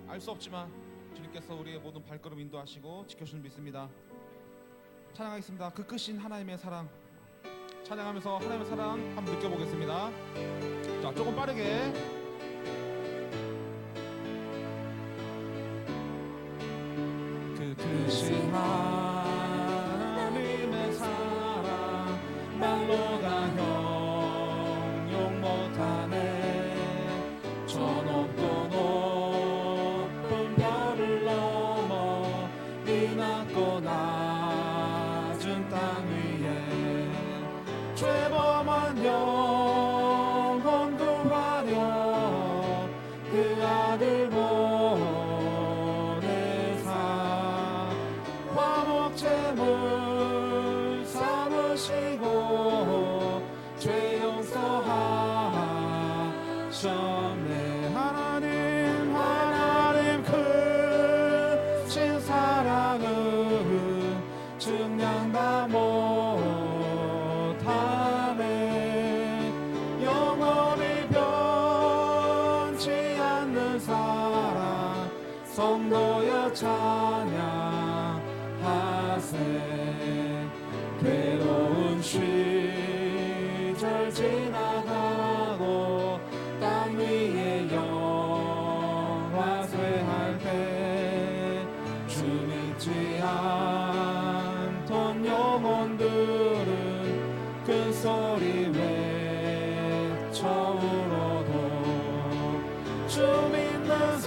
알 수 없지만 주님께서 우리의 모든 발걸음 인도하시고 지켜주는 믿습니다. 찬양하겠습니다. 그 크신 하나님의 사랑, 찬양하면서 하나님의 사랑 한번 느껴보겠습니다. 자, 조금 빠르게. 그 크신 하나님의 사랑 말로 다 형용 못하네. 저 높고 높은 별을 넘어 이 낮고 낮은 땅 위에 죄범한 영혼 구하려 그 아들 보내사 화목제물 삼으시고 죄 용서하셨네. 하나님 크신 사랑은 증량 다 못하네. 영원히 변치 않는 사랑 성도여 찬양하세. 괴로운 시절 지나가고 땅 위에 영화 쇠할 때 주 믿지 않던 영혼들은 큰 소리 외쳐 울어도 주 믿는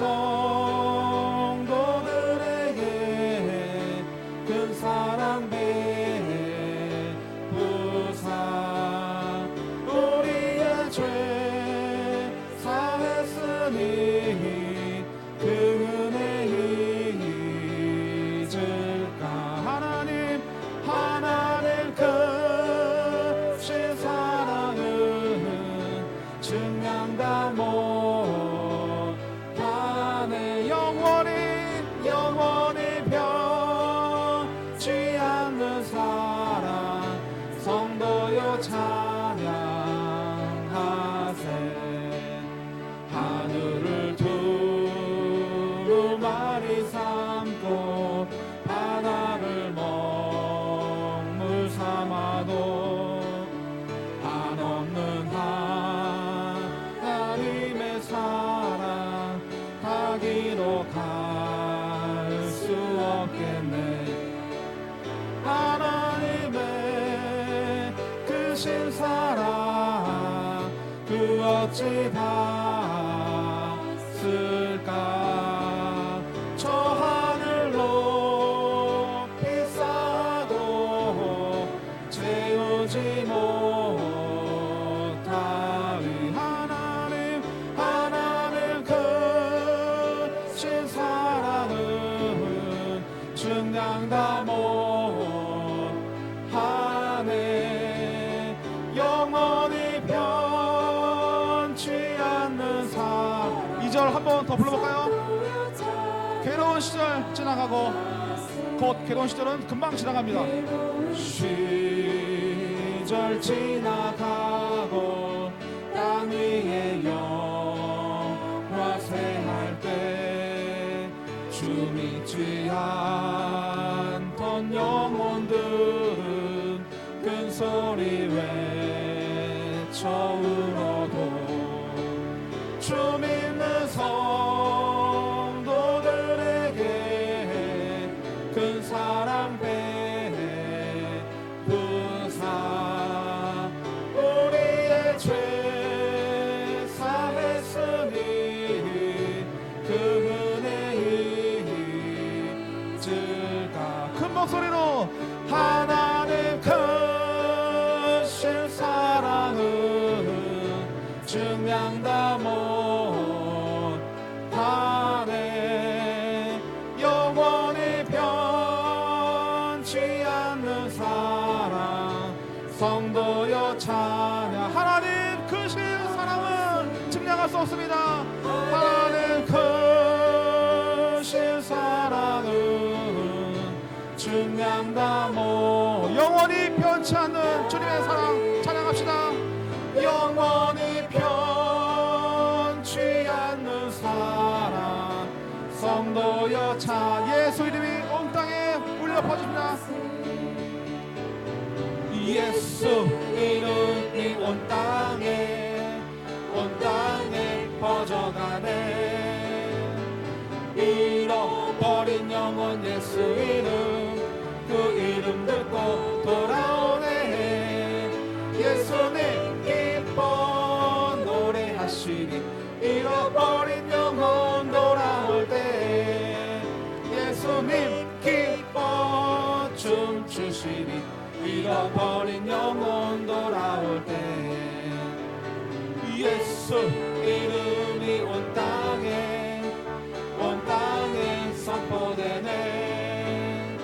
성도들에게 큰 사랑 베푸사 우리의 죄 사했으니 그 은혜 잊을까. 하나님 크신 사랑은 증량 다 못하네. 영원히 변치 않는 사랑 성도여 찬양하세. 하늘을 두루마리 삼고 바다를 먹물 삼아도 한없는 하나님의 사랑 가기로 갈 수 없겠네. 하나님의 크신 사랑 그 어찌 닿을까. 저 하늘 높이 쌓아도 채우지 못하리. 하나님 크신 사랑은 증량 다 못하네. 영원히 변치 않는 사랑. 2절 한번 더 불러볼까요? 괴로운 시절 지나가고 곧 괴로운 시절은 금방 지나갑니다. 시절 지나가고 땅 위에 영화 쇠할 때 주 믿지 않던 영혼들은 큰 소리 외쳐 울어도 주 믿는 성도들에게 큰 사랑 베푸사 우리의 죄 사했으니 그 은혜 잊을까. 큰 목소리로 하나님 크신 사랑은 증량 다 못하네. 영원히 변치 않는 사랑 성도여 찬양. 하나님 크신 사랑은 증량할 수 없습니다. 하나님 크신 사랑은 증량 다 영원히 변치 않는 주님의 사랑 찬양합시다. 영원히 변치 않는 사랑 정도여 차 예수 이름이 온 땅에 울려 퍼집니다. 예수 이름이 온 땅에 퍼져가네. 잃어버린 영혼 예수 이름 그 이름 듣고 돌아오네. 예수님 기뻐 노래하시리. 잃어버린 영혼 돌아올 때 예수님 기뻐 춤추시리. 잃어버린 영혼 돌아올 때 예수 이름이 온 땅에 선포되네.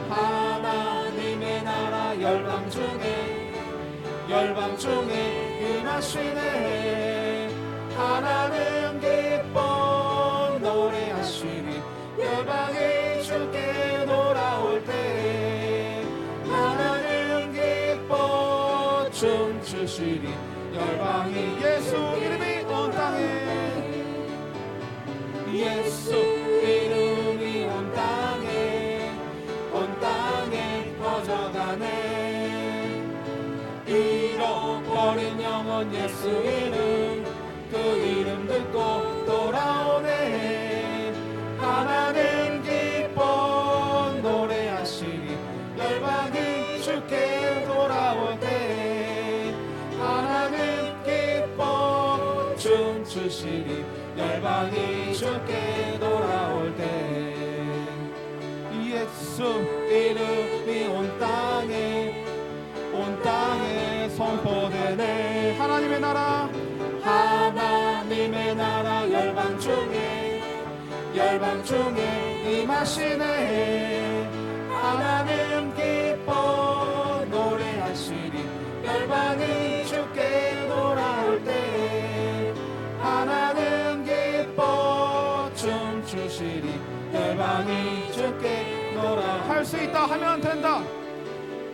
하나님의 나라 열방 중에 임하시네. 하나님 기뻐 노래하시리. 열방이 주께 돌아올 때 하나님 기뻐 춤추시리. 열방이 예수 이름이 온 땅에 예수 이름이 온 땅에 퍼져가네. 잃어버린 영혼 예수 이름 그 이름 듣고 돌아오네. 하나님 기뻐 노래하시리. 열방이 주께 돌아올 때 하나님 기뻐 춤추시리. 열방이 주께 돌아올 때 예수 이름이 온 땅에 선포되네. 하나님의 나라 열방 중에 임하시네. 하나님 기뻐 노래하시리. 열방이 주께 돌아올 때 하나님 기뻐 춤추시리. 열방이 주께 할 수 있다 하면 된다.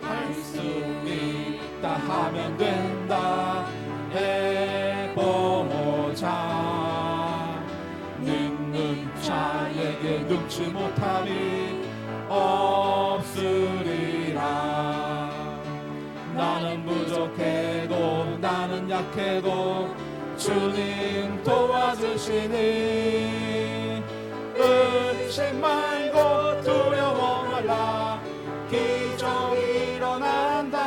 할 수 있다 하면 된다. 해보자. 믿는 자에게 능치 못함이 없으리라. 나는 부족해도 나는 약해도 주님 도와주시니. 의심 말고 두려워 말라. 기적이 일어난다.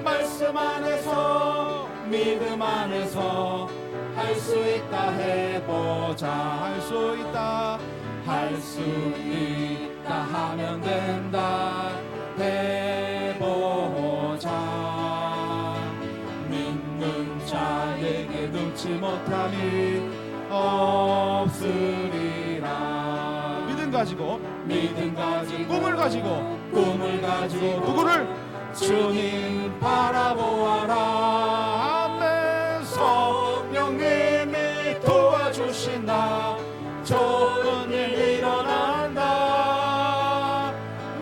말씀 안에서 믿음 안에서 할 수 있다 해보자. 할 수 있다 하면 된다. 해보자. 믿는 자에게 능치 못함이 없으리라. 믿음 가지고 꿈을 가지고 누구를 주님 바라보아라. 아멘. 성령님이 도와주신다. 좋은 일 일어난다.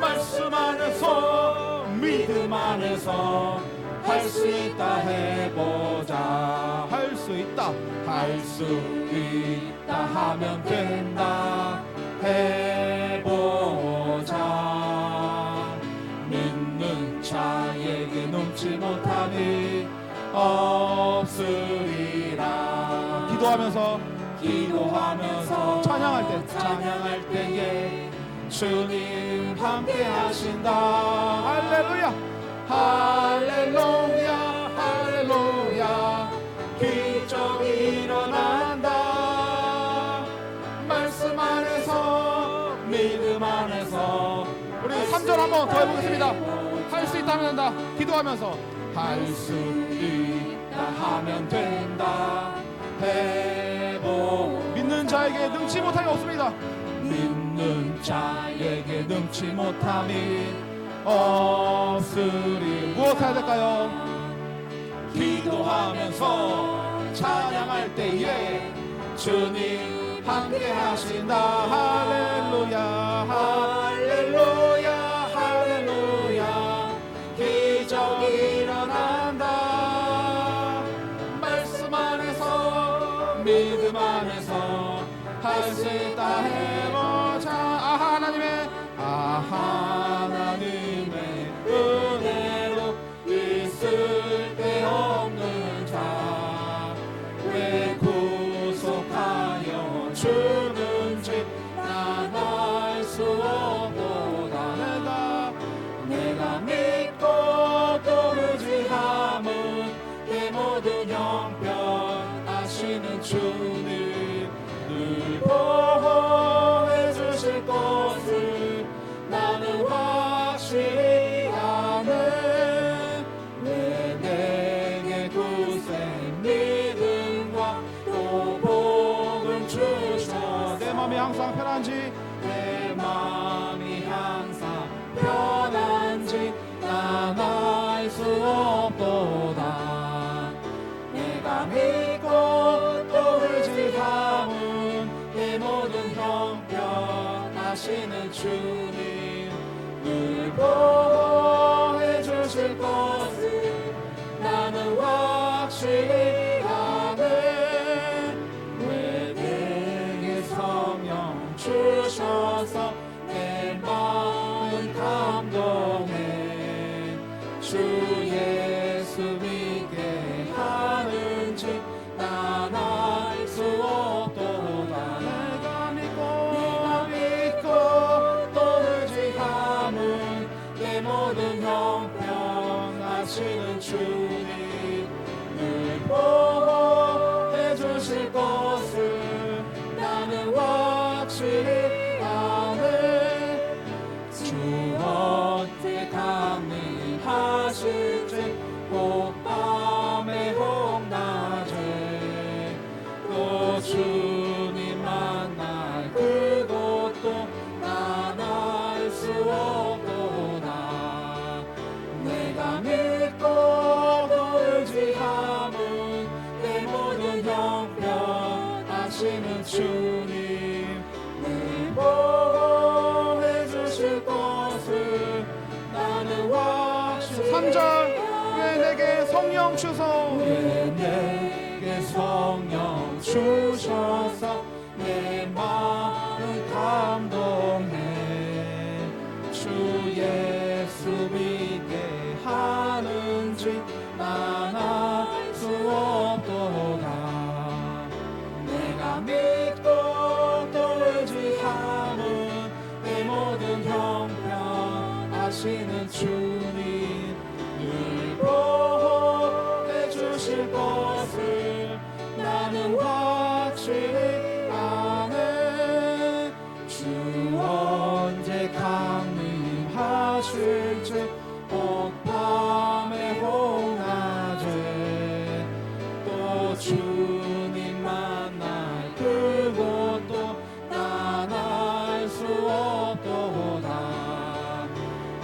말씀 안에서 믿음 안에서 할 수 있다 해보자. 할 수 있다 하면 된다. 해보자. 믿는 자에게 넘지 못함이 없으리라. 기도하면서 찬양할 때에 주님 함께 하신다. 할렐루야 할렐루야 할렐루야. 기적이 일어난다. 말씀 안에서 믿음 안에서. 우리 3절 한번 더 해보겠습니다. 할 수 있다 하면 된다. 기도하면서 할 수 있다 하면 된다. 믿는 자에게 능치 못함이 없습니다. 믿는 자에게 능치 못함이 없으리. 무엇 해야 될까요? 기도하면서 찬양할 때에 주님 함께 하신다. 할렐루야 할렐루야 할렐루야. 기적이 일어난다. 말씀 안에서 믿음 안에서 할 할 수 있다 해보자. 하나님의 은혜로 있을 데 없는 자 왜 구속하여 주는지 난 알 수 없도다. 내가 믿고 또 의지함은 내 모든 형편 아시는 주님 늘 보호해 주실 것을 나는 확실히 아네. 왜 내게 굳센 믿음과 또 복을 주셔. 내 맘이 항상 편한지 내 맘이 항상 편한지 난 알 수 없도다. 내가 믿고 또 의지함은 내 모든 형편 아시는 주님 늘 보호해 주실 것을 나는 확실히 아네. 왜 내게 성령 주셔서 내 마음 감동해 주 예수 믿게 하는지 난 알 수 없도다. 내가 믿고 또 의지함은 내 모든 형편 아시는 주님 늘 보호해 주실 것을 나는 확실히 아네. 주 언제 강림하실지 곧 밤에 혹 낮에 또 주님 만날 그것도 난 알 수 없도다. 내가 믿고 또 의지함은 내 모든 형편 아시는 주님 늘 보호해 주실 것을 나는 확실히 3절 왜 내게 성령 주소 왜 내게 성령 주셔서 내 마음 감동해 주 예수 믿게 하는지 난 알 수 없도다. 내가 믿고 또 의지함은 내 모든 형편 아시는 주님 늘 보호해 주실 것을 나는 확실히 아네. 주 언제 강림하실지 혹 밤에 혹 낮에 또 주님 만날 그것도 난 알 수 없도다.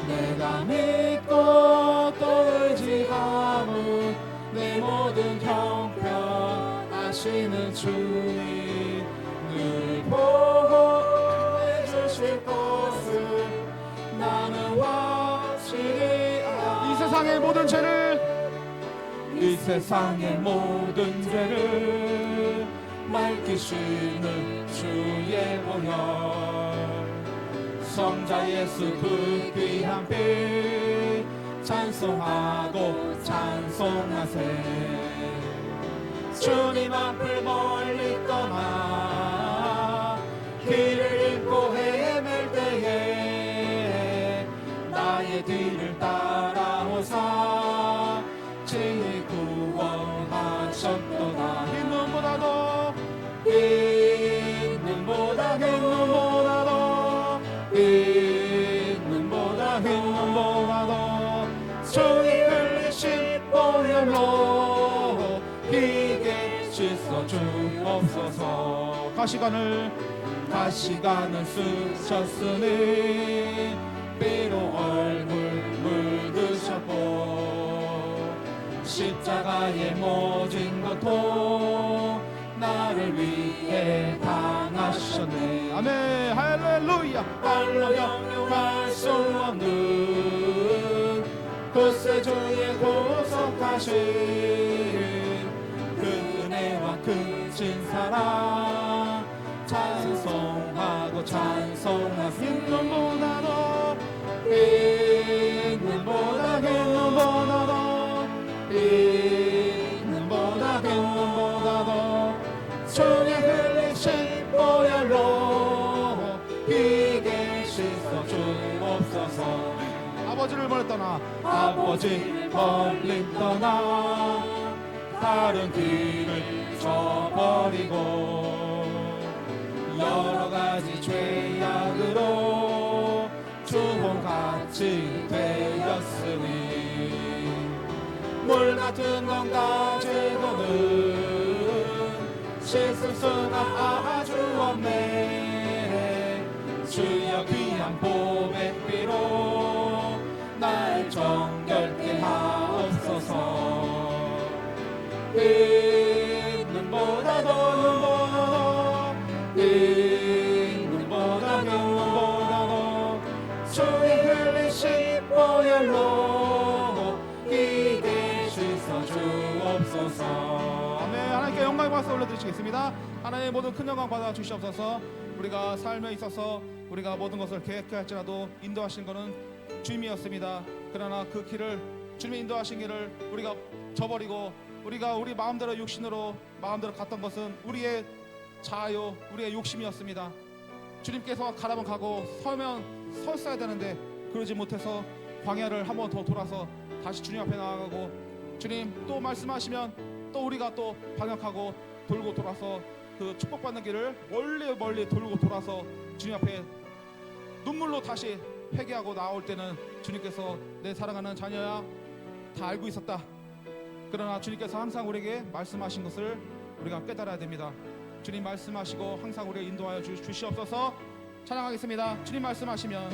내가 믿고 또 의지함은 내 모든 형편 아시는 주님 늘 보호해 주실 것을 나는 확실히 이 세상의 모든 죄를 맑히시는 주의 보혈 성자 예수 그 귀한 피 찬송하고 찬송하세. 주님 앞을 멀리 떠나 길을 잃고 헤맬 때에 나의 뒤를 따라오사 친히 구원하셨도다. 흰 눈보다도 주의 흘리신 보혈로 희게 씻어 주옵소서. 가시관을 쓰셨으니 피로 얼굴 물드셨고 십자가의 모진 고통 나를 위해 당하셨네. 아멘. 할렐루야. 말로 형용할 수 없는 구세주의 구속하신 그 은혜와 그 진 사랑 찬송하고 찬송하고 흰눈보다도 흰눈보다 흰눈보다도 흰눈보다 흰눈보다도 주의 흘리신 보혈로 비게 씻어 주옵소서. 아버지를 멀리 떠나 아버지 멀리 떠나 다른 길을 저버리고 여러 가지 죄악으로 주홍같이 되었으니 물 같은 건 가지고는 씻을 수가 아주 없네. 주여 귀한 보배비로 날 정결케 하옵소서. 흰눈보다도 흰눈보다 흰눈보다도 주의 흘리신 보혈로 이게 씻어 주옵소서. 아멘. 하나님께 영광의 박수 올려드리시겠습니다. 하나님의 모든 큰 영광 받아 주시옵소서. 우리가 삶에 있어서 우리가 모든 것을 계획해 할지라도 인도하신 것은 주님이었습니다. 그러나 그 길을 주님이 인도하신 길을 우리가 저버리고 우리가 우리 마음대로 육신으로 마음대로 갔던 것은 우리의 자아요 우리의 욕심이었습니다. 주님께서 가라면 가고 서면 섰어야 되는데 그러지 못해서 광야를 한 번 더 돌아서 다시 주님 앞에 나아가고 주님 또 말씀하시면 또 우리가 또 반역하고 돌고 돌아서 그 축복받는 길을 멀리 돌고 돌아서 주님 앞에 눈물로 다시 회개하고 나올 때는 주님께서 내 사랑하는 자녀야 다 알고 있었다. 그러나 주님께서 항상 우리에게 말씀하신 것을 우리가 깨달아야 됩니다. 주님 말씀하시고 항상 우리를 인도하여 주시옵소서. 찬양하겠습니다. 주님 말씀하시면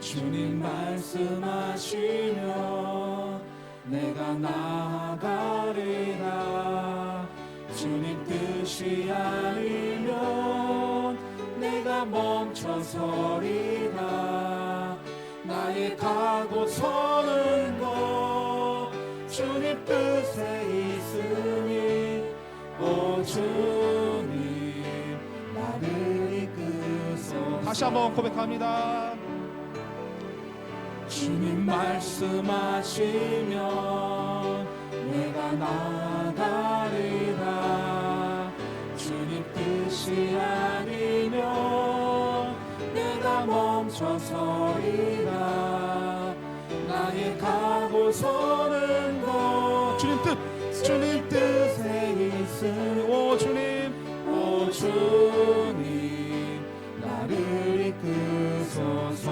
주님 말씀하시면 내가 나아가리라. 주님 뜻이 아니면 내가 멈춰서리라. 나의 가고 서는 것 주님 뜻에 있으니 오 주님 나를 이끄소서. 다시 한번 고백합니다. 주님 말씀하시면 내가 나아가리라. 주님 뜻이 아니면 내가 멈춰서리라. 나의 가고 서는 것 주님 뜻에 있으니 오 주님 나를 이끄소서.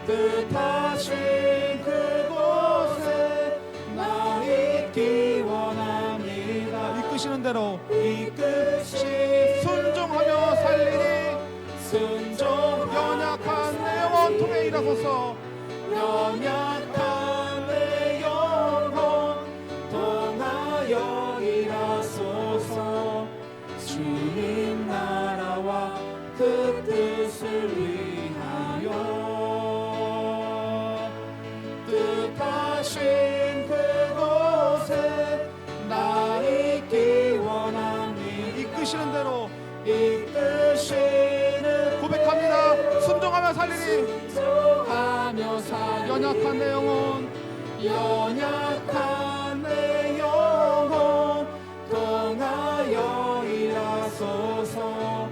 뜻하신 그곳에 나 있기 원합니다. 이끄시는 대로 순종하며 살리니 순종 연약한 내 원통에 일어서서 연약한 내 영혼 통하여 일하소서. 주님 나라와 그 뜻을 위하여 뜻하신 그곳에 나 있기 원하니 이끄시는 대로 이끄시는 고백합니다. 순종하며 살리니 연약한 내 영혼 통하여 일하소서.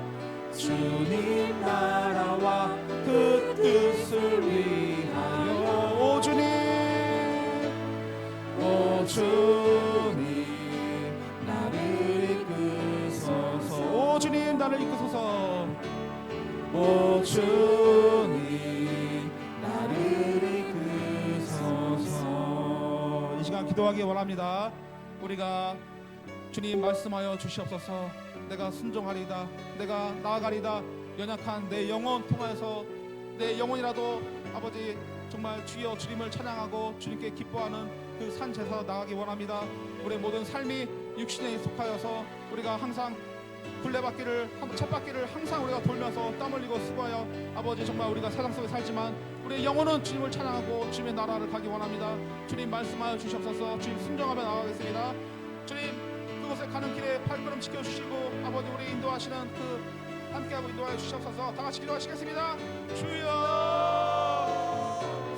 주님 나라와 그 뜻을 위하여 오 주님 나를 이끄소서. 오 주님 나를 이끄소서. 오 주님 나를 이끄소서. 이 시간 기도하기 원합니다. 우리가 주님 말씀하여 주시옵소서. 내가 순종하리다. 내가 나아가리다. 연약한 내 영혼 통하여서 내 영혼이라도 아버지 정말 주여 주님을 찬양하고 주님께 기뻐하는 그 산 제사로 나가기 원합니다. 우리의 모든 삶이 육신에 속하여서 우리가 항상 굴레바퀴를 쳇바퀴를 항상 우리가 돌면서 땀 흘리고 수고하여 아버지 정말 우리가 세상 속에 살지만 우리의 영혼은 주님을 찬양하고 주님의 나라를 가기 원합니다. 주님 말씀하여 주시옵소서. 주님 순종하며 나가겠습니다. 주님 그곳에 가는 길에 발걸음 지켜주시고 아버지 우리 인도하시는 그 함께하고 인도하여 주시옵소서. 다 같이 기도하시겠습니다. 주여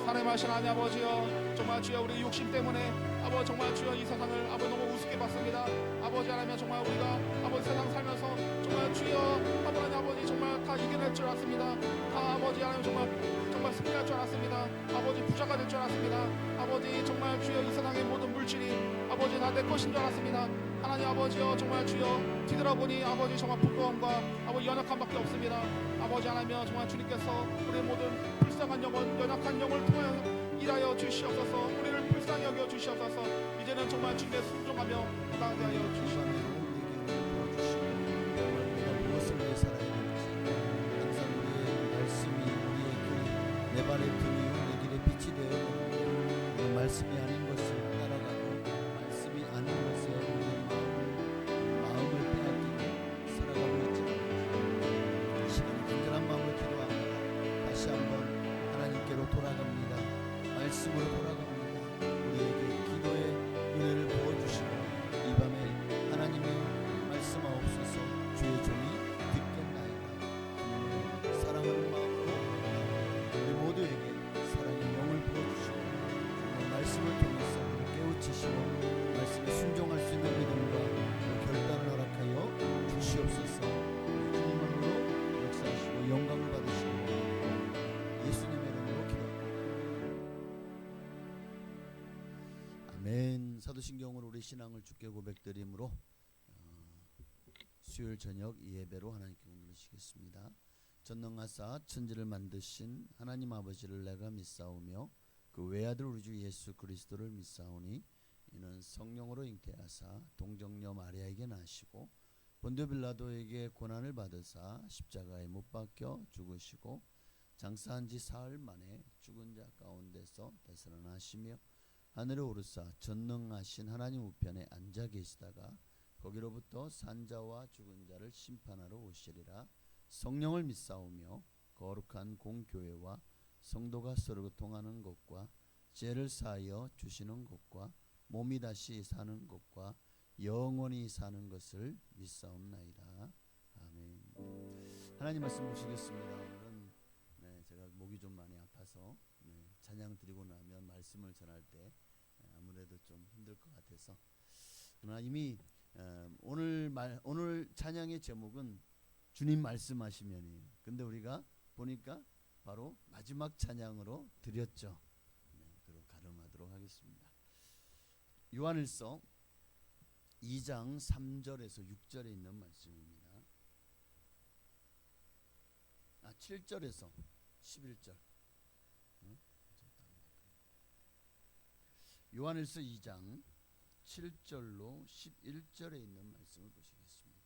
하나님 하나님 아버지여, 정말 주여 우리 욕심 때문에 아버지 정말 주여 이 세상을 아버지 너무 우습게 봤습니다. 아버지 하나님 정말 우리가 아버지 세상 살면서 정말 주여 하나님 아버지 정말 다 이겨낼 줄 알았습니다. 다 아버지 하나님 정말 승리할 줄 알았습니다. 아버지 부자가 될 줄 알았습니다. 아버지 정말 주여 이 세상의 모든 물질이 아버지 다 내 것인 줄 알았습니다. 하나님 아버지여 정말 주여 뒤돌아보니 아버지 정말 부끄러움과 아버지 연약함밖에 없습니다. 아버지 하나님여 정말 주님께서 우리의 모든 불쌍한 영혼 연약한 영을 통하여 일하여 주시옵소서. 우리를 불쌍히 여겨 주시옵소서. 이제는 정말 주님의 순종하며 나아게 하여 주시옵소서. 무엇을 위해 살아야 될지 항상 우리의 말씀이 우리의 그 내 발의 등이요 내 길의 빛이 되어 그 말씀이 아닌 것을 따라가고 말씀이 아닌 것에 우리의 마음을 빼앗기고 살아가고 있지만 이 시간에 간절한 마음으로 기도합니다. 다시 한번 하나님께로 돌아갑니다. 말씀으로 돌아갑니다. 우리에게 기도의 은혜를 부어주시고 이 밤에 하나님의 말씀하옵소서. 주의 종이 듣겠나이다. 사랑하는 마음으로 우리 모두에게 사랑의 영을 부어주시고 말씀을 통해서 우리를 깨우치시고 말씀에 순종할 수 있는 믿음과 결단을 허락하여 주시옵소서. 주님으로 역사하시고 영광을 받으시고 예수님의 이름으로 기도합니다. 아멘. 사도신경으로 우리 신앙을 주께 고백드림으로 수요일 저녁 이 예배로 하나님께 드리시겠습니다. 전능하사 천지를 만드신 하나님 아버지를 내가 믿사오며 그 외아들 우리 주 예수 그리스도를 믿사오니 이는 성령으로 잉태하사 동정녀 마리아에게 나시고 본디오 빌라도에게 고난을 받으사 십자가에 못 박혀 죽으시고 장사한 지 사흘 만에 죽은 자 가운데서 되살아나시며 하늘에 오르사 전능하신 하나님 우편에 앉아 계시다가 거기로부터 산자와 죽은 자를 심판하러 오시리라. 성령을 믿사오며 거룩한 공교회와 성도가 서로 통하는 것과 죄를 사하여 주시는 것과 몸이 다시 사는 것과 영원히 사는 것을 믿사옵나이다. 아멘. 하나님 말씀 보시겠습니다. 오늘은 제가 목이 좀 많이 아파서 찬양 드리고 나면 말씀을 전할 때 아무래도 좀 힘들 것 같아서 그러나 이미 오늘 찬양의 제목은 주님 말씀하시면이에요. 근데 우리가 보니까 바로 마지막 찬양으로 드렸죠. 그럼 가름하도록 하겠습니다. 요한일서 2장 3절에서 6절에 있는 말씀입니다. 7절에서 11절. 요한일서 2장 7절로 11절에 있는 말씀을 보시겠습니다.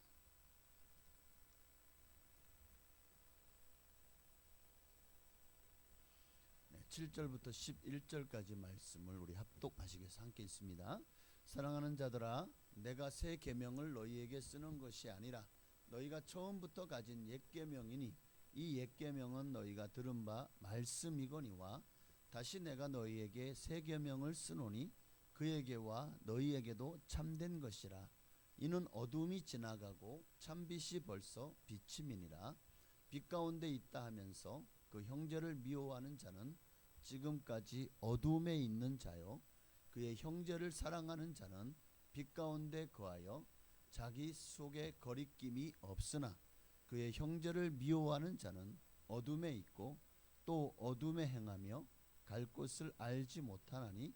7절부터 11절까지 말씀을 우리 합독하시겠습니다. 함께 있습니다. 사랑하는 자들아, 내가 새 계명을 너희에게 쓰는 것이 아니라 너희가 처음부터 가진 옛 계명이니 이 옛 계명은 너희가 들은 바 말씀이거니와 다시 내가 너희에게 새 계명을 쓰노니 그에게와 너희에게도 참된 것이라. 이는 어둠이 지나가고 참빛이 벌써 비침이니라. 빛 가운데 있다 하면서 그 형제를 미워하는 자는 지금까지 어둠에 있는 자요, 그의 형제를 사랑하는 자는 빛 가운데 거하여 자기 속에 거리낌이 없으나 그의 형제를 미워하는 자는 어둠에 있고 또 어둠에 행하며 갈 곳을 알지 못하나니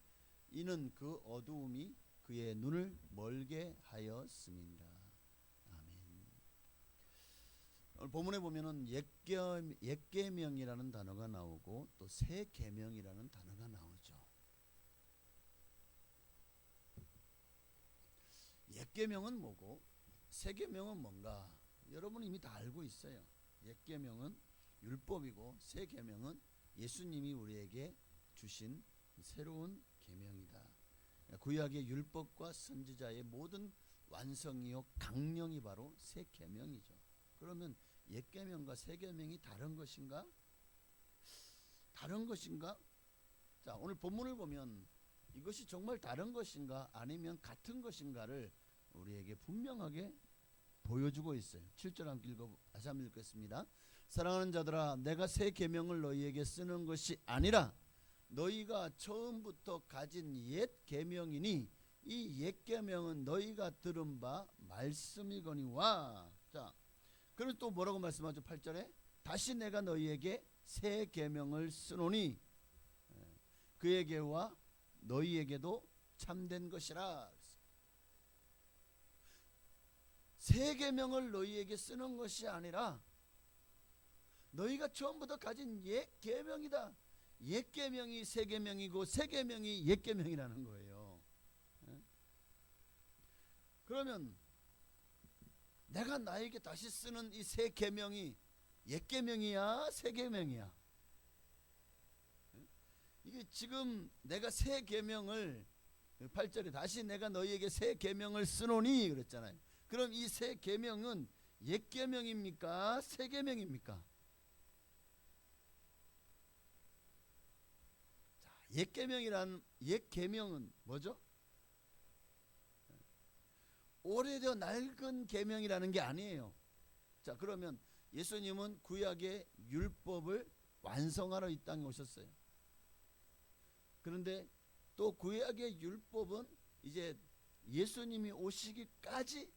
이는 그 어두움이 그의 눈을 멀게 하였음이니라. 아멘. 오늘 본문에 보면은 옛 계명이라는 단어가 나오고 또 새 계명이라는 단어가 나오죠. 옛 계명은 뭐고 새 계명은 뭔가 여러분 이미 다 알고 있어요. 옛 계명은 율법이고 새 계명은 예수님이 우리에게 주신 새로운 계명이다. 구약의 율법과 선지자의 모든 완성이요 강령이 바로 새 계명이죠. 그러면 옛 계명과 새 계명이 다른 것인가? 다른 것인가? 자, 오늘 본문을 보면 이것이 정말 다른 것인가 아니면 같은 것인가를 우리에게 분명하게 보여주고 있어요. 7절 함께 다시 한번 읽겠습니다. 사랑하는 자들아, 내가 새 계명을 너희에게 쓰는 것이 아니라 너희가 처음부터 가진 옛 계명이니 이 옛 계명은 너희가 들은 바 말씀이거니와. 자, 그럼 또 뭐라고 말씀하죠? 8절에 다시 내가 너희에게 새 계명을 쓰노니 그에게와 너희에게도 참된 것이라. 새 계명을 너희에게 쓰는 것이 아니라 너희가 처음부터 가진 옛 계명이다. 옛 계명이 새 계명이고 새 계명이 옛 계명이라는 거예요. 그러면 내가 나에게 다시 쓰는 이 새 계명이 옛 계명이야, 새 계명이야? 이게 지금 내가 새 계명을 8절에 다시 내가 너희에게 새 계명을 쓰노니 그랬잖아요. 그럼 이 새 계명은 옛 계명입니까? 새 계명입니까? 자, 옛 계명이란 옛 계명은 뭐죠? 오래되어 낡은 계명이라는 게 아니에요. 자, 그러면 예수님은 구약의 율법을 완성하러 이 땅에 오셨어요. 그런데 또 구약의 율법은 이제 예수님이 오시기까지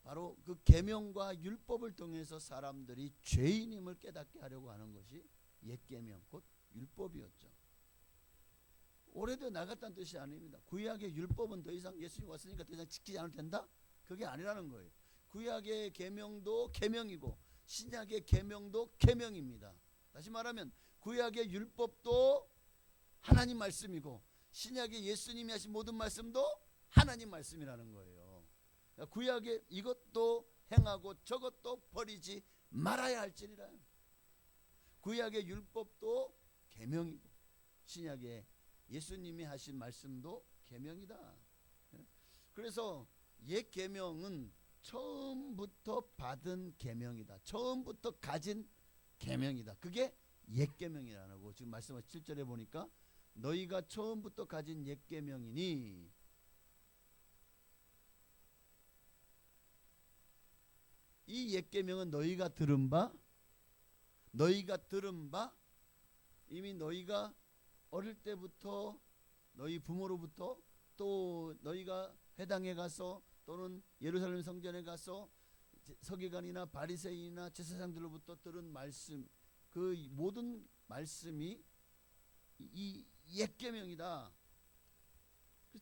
바로 그 계명과 율법을 통해서 사람들이 죄인임을 깨닫게 하려고 하는 것이 옛 계명 곧 율법이었죠. 오래되어 나갔다는 뜻이 아닙니다. 구약의 율법은 더 이상 예수님 왔으니까 더 이상 지키지 않아도 된다? 그게 아니라는 거예요. 구약의 계명도 계명이고 신약의 계명도 계명입니다. 다시 말하면 구약의 율법도 하나님 말씀이고 신약의 예수님이 하신 모든 말씀도 하나님 말씀이라는 거예요. 구약의 이것도 행하고 저것도 버리지 말아야 할지니라. 구약의 율법도 계명이고 신약의 예수님이 하신 말씀도 계명이다. 그래서 옛 계명은 처음부터 받은 계명이다. 처음부터 가진 계명이다. 그게 옛 계명이라고 지금 말씀하신 7절에 보니까 너희가 처음부터 가진 옛 계명이니 이 옛 계명은 너희가 들은 바 이미 너희가 어릴 때부터 너희 부모로부터 또 너희가 회당에 가서 또는 예루살렘 성전에 가서 서기관이나 바리새인이나 제사장들로부터 들은 말씀 그 모든 말씀이 이 옛 계명이다.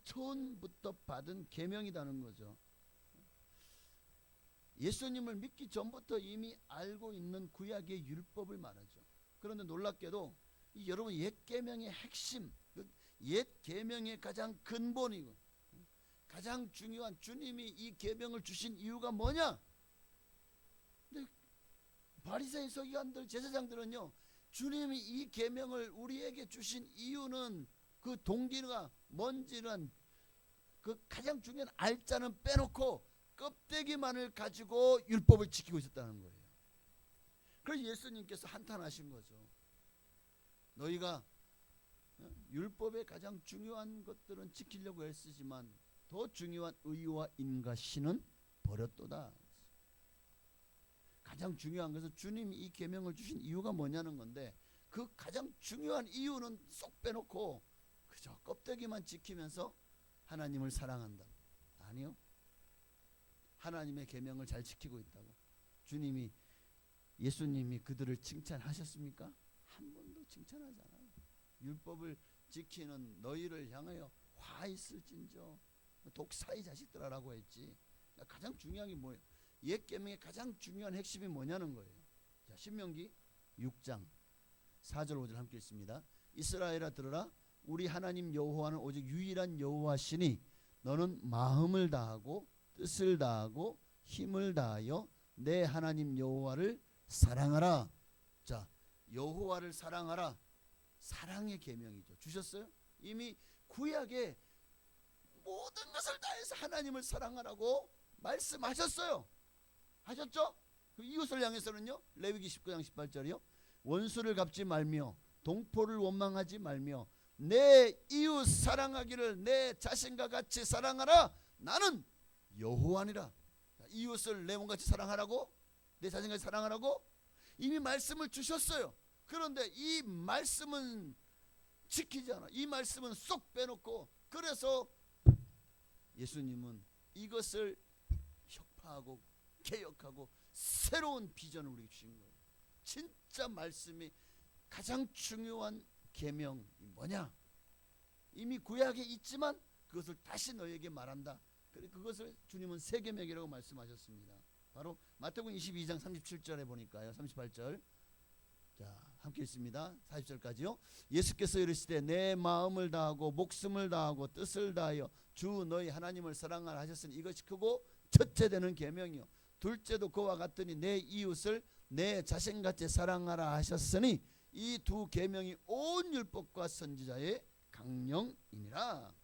처음부터 받은 계명이라는 거죠. 예수님을 믿기 전부터 이미 알고 있는 구약의 율법을 말하죠. 그런데 놀랍게도 여러분 옛 계명의 핵심, 옛 계명의 가장 근본이고 가장 중요한 주님이 이 계명을 주신 이유가 뭐냐? 근데 바리새인 서기관들 제사장들은요, 주님이 이 계명을 우리에게 주신 이유는 그 동기가 뭔지는 그 가장 중요한 알자는 빼놓고 껍데기만을 가지고 율법을 지키고 있었다는 거예요. 그래서 예수님께서 한탄하신 거죠. 너희가 율법의 가장 중요한 것들은 지키려고 애쓰지만 더 중요한 의와 인과신은 버렸도다. 가장 중요한 것은 주님이 이 계명을 주신 이유가 뭐냐는 건데 그 가장 중요한 이유는 쏙 빼놓고 그저 껍데기만 지키면서 하나님을 사랑한다. 아니요. 하나님의 계명을 잘 지키고 있다고 주님이 예수님이 그들을 칭찬하셨습니까? 한 번도 칭찬하지 않아요. 율법을 지키는 너희를 향하여 화 있을진저 독사의 자식들아라고 했지. 그러니까 가장 중요한 게 뭐예요? 옛 계명의 가장 중요한 핵심이 뭐냐는 거예요. 자, 신명기 6장 4절 5절 함께 읽습니다. 이스라엘아 들으라. 우리 하나님 여호와는 오직 유일한 여호와시니 너는 마음을 다하고 뜻을 다하고 힘을 다하여 내 하나님 여호와를 사랑하라. 자, 여호와를 사랑하라. 사랑의 계명이죠. 주셨어요? 이미 구약에 모든 것을 다해서 하나님을 사랑하라고 말씀하셨어요. 하셨죠? 그 이웃을 향해서는요. 레위기 19장 18절이요. 원수를 갚지 말며 동포를 원망하지 말며 내 이웃 사랑하기를 내 자신과 같이 사랑하라. 나는 여호와니라. 이웃을 내 몸같이 사랑하라고? 내 자신같이 사랑하라고? 이미 말씀을 주셨어요. 그런데 이 말씀은 지키지 않아. 이 말씀은 쏙 빼놓고, 그래서 예수님은 이것을 혁파하고 개혁하고 새로운 비전을 우리에게 주신 거예요. 진짜 말씀이 가장 중요한 계명이 뭐냐? 이미 구약에 있지만 그것을 다시 너에게 말한다. 그것을 주님은 새 계명이라고 말씀하셨습니다. 바로 마태복음 22장 37절에 보니까요. 38절. 자, 함께 읽습니다. 40절까지요. 예수께서 이르시되 내 마음을 다하고 목숨을 다하고 뜻을 다하여 주 너희 하나님을 사랑하라 하셨으니 이것이 크고 첫째 되는 계명이요. 둘째도 그와 같으니 내 이웃을 내 자신같이 사랑하라 하셨으니 이 두 계명이 온 율법과 선지자의 강령이니라.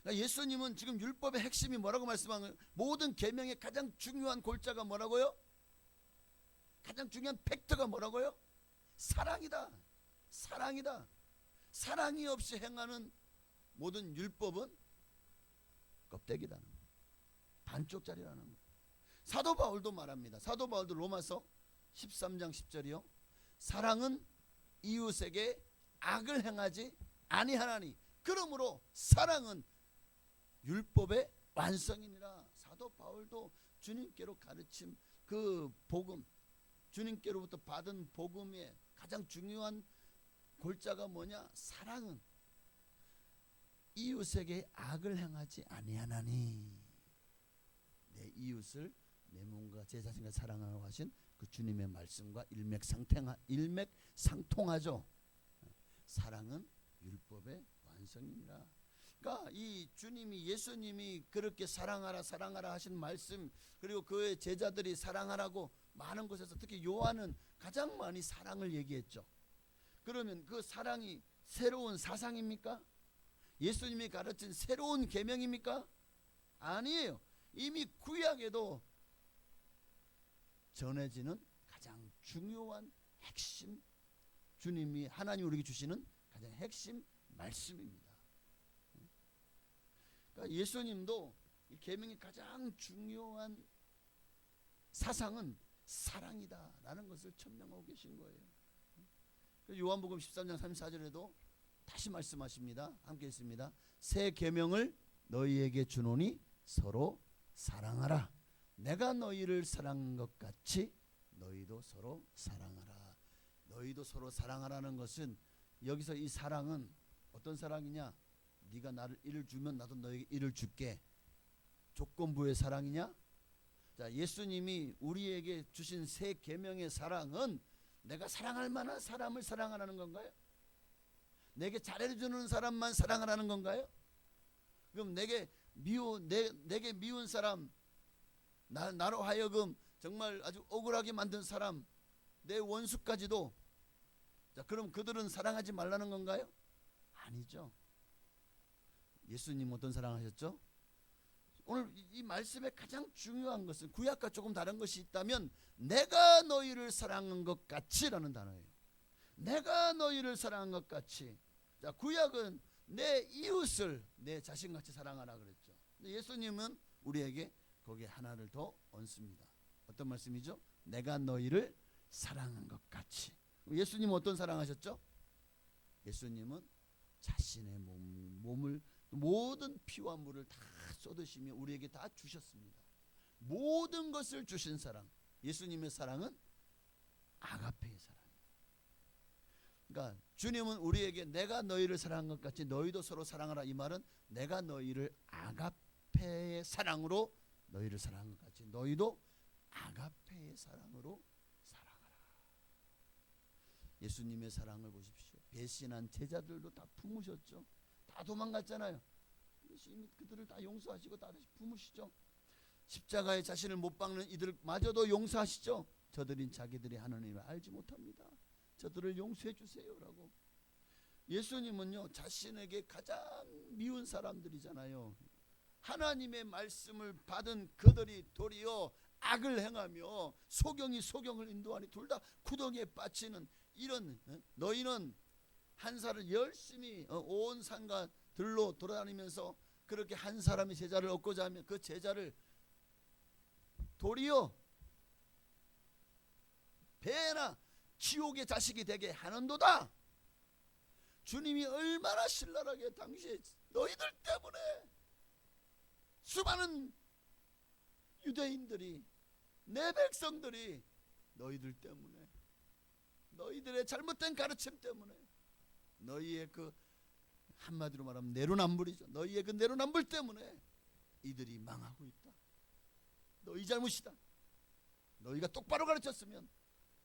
그러니까 예수님은 지금 율법의 핵심이 뭐라고 말씀하는 거예요? 모든 계명의 가장 중요한 골자가 뭐라고요? 가장 중요한 팩터가 뭐라고요? 사랑이다. 사랑이다. 사랑이 없이 행하는 모든 율법은 껍데기라는 거예요. 반쪽짜리라는 거예요. 사도 바울도 말합니다. 사도 바울도 로마서 13장 10절이요. 사랑은 이웃에게 악을 행하지 아니하나니 그러므로 사랑은 율법의 완성이니라. 사도 바울도 주님께로 가르침 그 복음, 주님께로부터 받은 복음의 가장 중요한 골자가 뭐냐? 사랑은 이웃에게 악을 행하지 아니하나니. 내 이웃을 내 몸과 제 자신과 사랑하라고 하신 그 주님의 말씀과 일맥상통하죠. 사랑은 율법의 완성이니라. 그러니까 이 주님이 예수님이 그렇게 사랑하라 사랑하라 하신 말씀, 그리고 그의 제자들이 사랑하라고 많은 곳에서 특히 요한은 가장 많이 사랑을 얘기했죠. 그러면 그 사랑이 새로운 사상입니까? 예수님이 가르친 새로운 계명입니까? 아니에요. 이미 구약에도 전해지는 가장 중요한 핵심, 주님이 하나님 우리에게 주시는 가장 핵심 말씀입니다. 그러니까 예수님도 이 계명의 가장 중요한 사상은 사랑이다라는 것을 천명하고 계신 거예요. 요한복음 13장 34절에도 다시 말씀하십니다. 함께 있습니다. 새 계명을 너희에게 주노니 서로 사랑하라. 내가 너희를 사랑한 것 같이 너희도 서로 사랑하라. 너희도 서로 사랑하라는 것은 여기서 이 사랑은 어떤 사랑이냐? 네가 나를 일을 주면 나도 너에게 일을 줄게. 조건부의 사랑이냐? 자, 예수님이 우리에게 주신 새 계명의 사랑은 내가 사랑할 만한 사람을 사랑하라는 건가요? 내게 잘해주는 사람만 사랑하라는 건가요? 그럼 내게 미운 사람, 나로 하여금 정말 아주 억울하게 만든 사람, 내 원수까지도, 자, 그럼 그들은 사랑하지 말라는 건가요? 아니죠. 예수님 어떤 사랑하셨죠? 오늘 이 말씀의 가장 중요한 것은 구약과 조금 다른 것이 있다면 내가 너희를 사랑한 것 같이라는 단어예요. 내가 너희를 사랑한 것 같이. 자, 구약은 내 이웃을 내 자신같이 사랑하라 그랬죠. 근데 예수님은 우리에게 거기에 하나를 더 얹습니다. 어떤 말씀이죠? 내가 너희를 사랑한 것 같이. 예수님은 어떤 사랑하셨죠? 예수님은 자신의 몸을 모든 피와 물을 다 쏟으시며 우리에게 다 주셨습니다. 모든 것을 주신 사랑. 예수님의 사랑은 아가페의 사랑이에요. 그러니까 주님은 우리에게 내가 너희를 사랑한 것 같이 너희도 서로 사랑하라. 이 말은 내가 너희를 아가페의 사랑으로 너희를 사랑한 것 같이 너희도 아가페의 사랑으로 사랑하라. 예수님의 사랑을 보십시오. 배신한 제자들도 다 품으셨죠. 다 도망갔잖아요. 예수님이 그들을 다 용서하시고 다 다시 품으시죠. 십자가에 자신을 못 박는 이들마저도 용서하시죠. 저들인 자기들이 하나님을 알지 못합니다. 저들을 용서해 주세요라고. 예수님은요 자신에게 가장 미운 사람들이잖아요. 하나님의 말씀을 받은 그들이 도리어 악을 행하며 소경이 소경을 인도하니 둘 다 구덩이에 빠지는 이런 너희는 한 사람을 열심히 온 산과 들로 돌아다니면서 그렇게 한 사람이 제자를 얻고자 하면 그 제자를 도리어 배나 지옥의 자식이 되게 하는도다. 주님이 얼마나 신랄하게 당시에 너희들 때문에 수많은 유대인들이 내 백성들이 너희들 때문에 너희들의 잘못된 가르침 때문에 너희의 그 한마디로 말하면 내로남불이죠. 너희의 그 내로남불 때문에 이들이 망하고 있다. 너희 잘못이다. 너희가 똑바로 가르쳤으면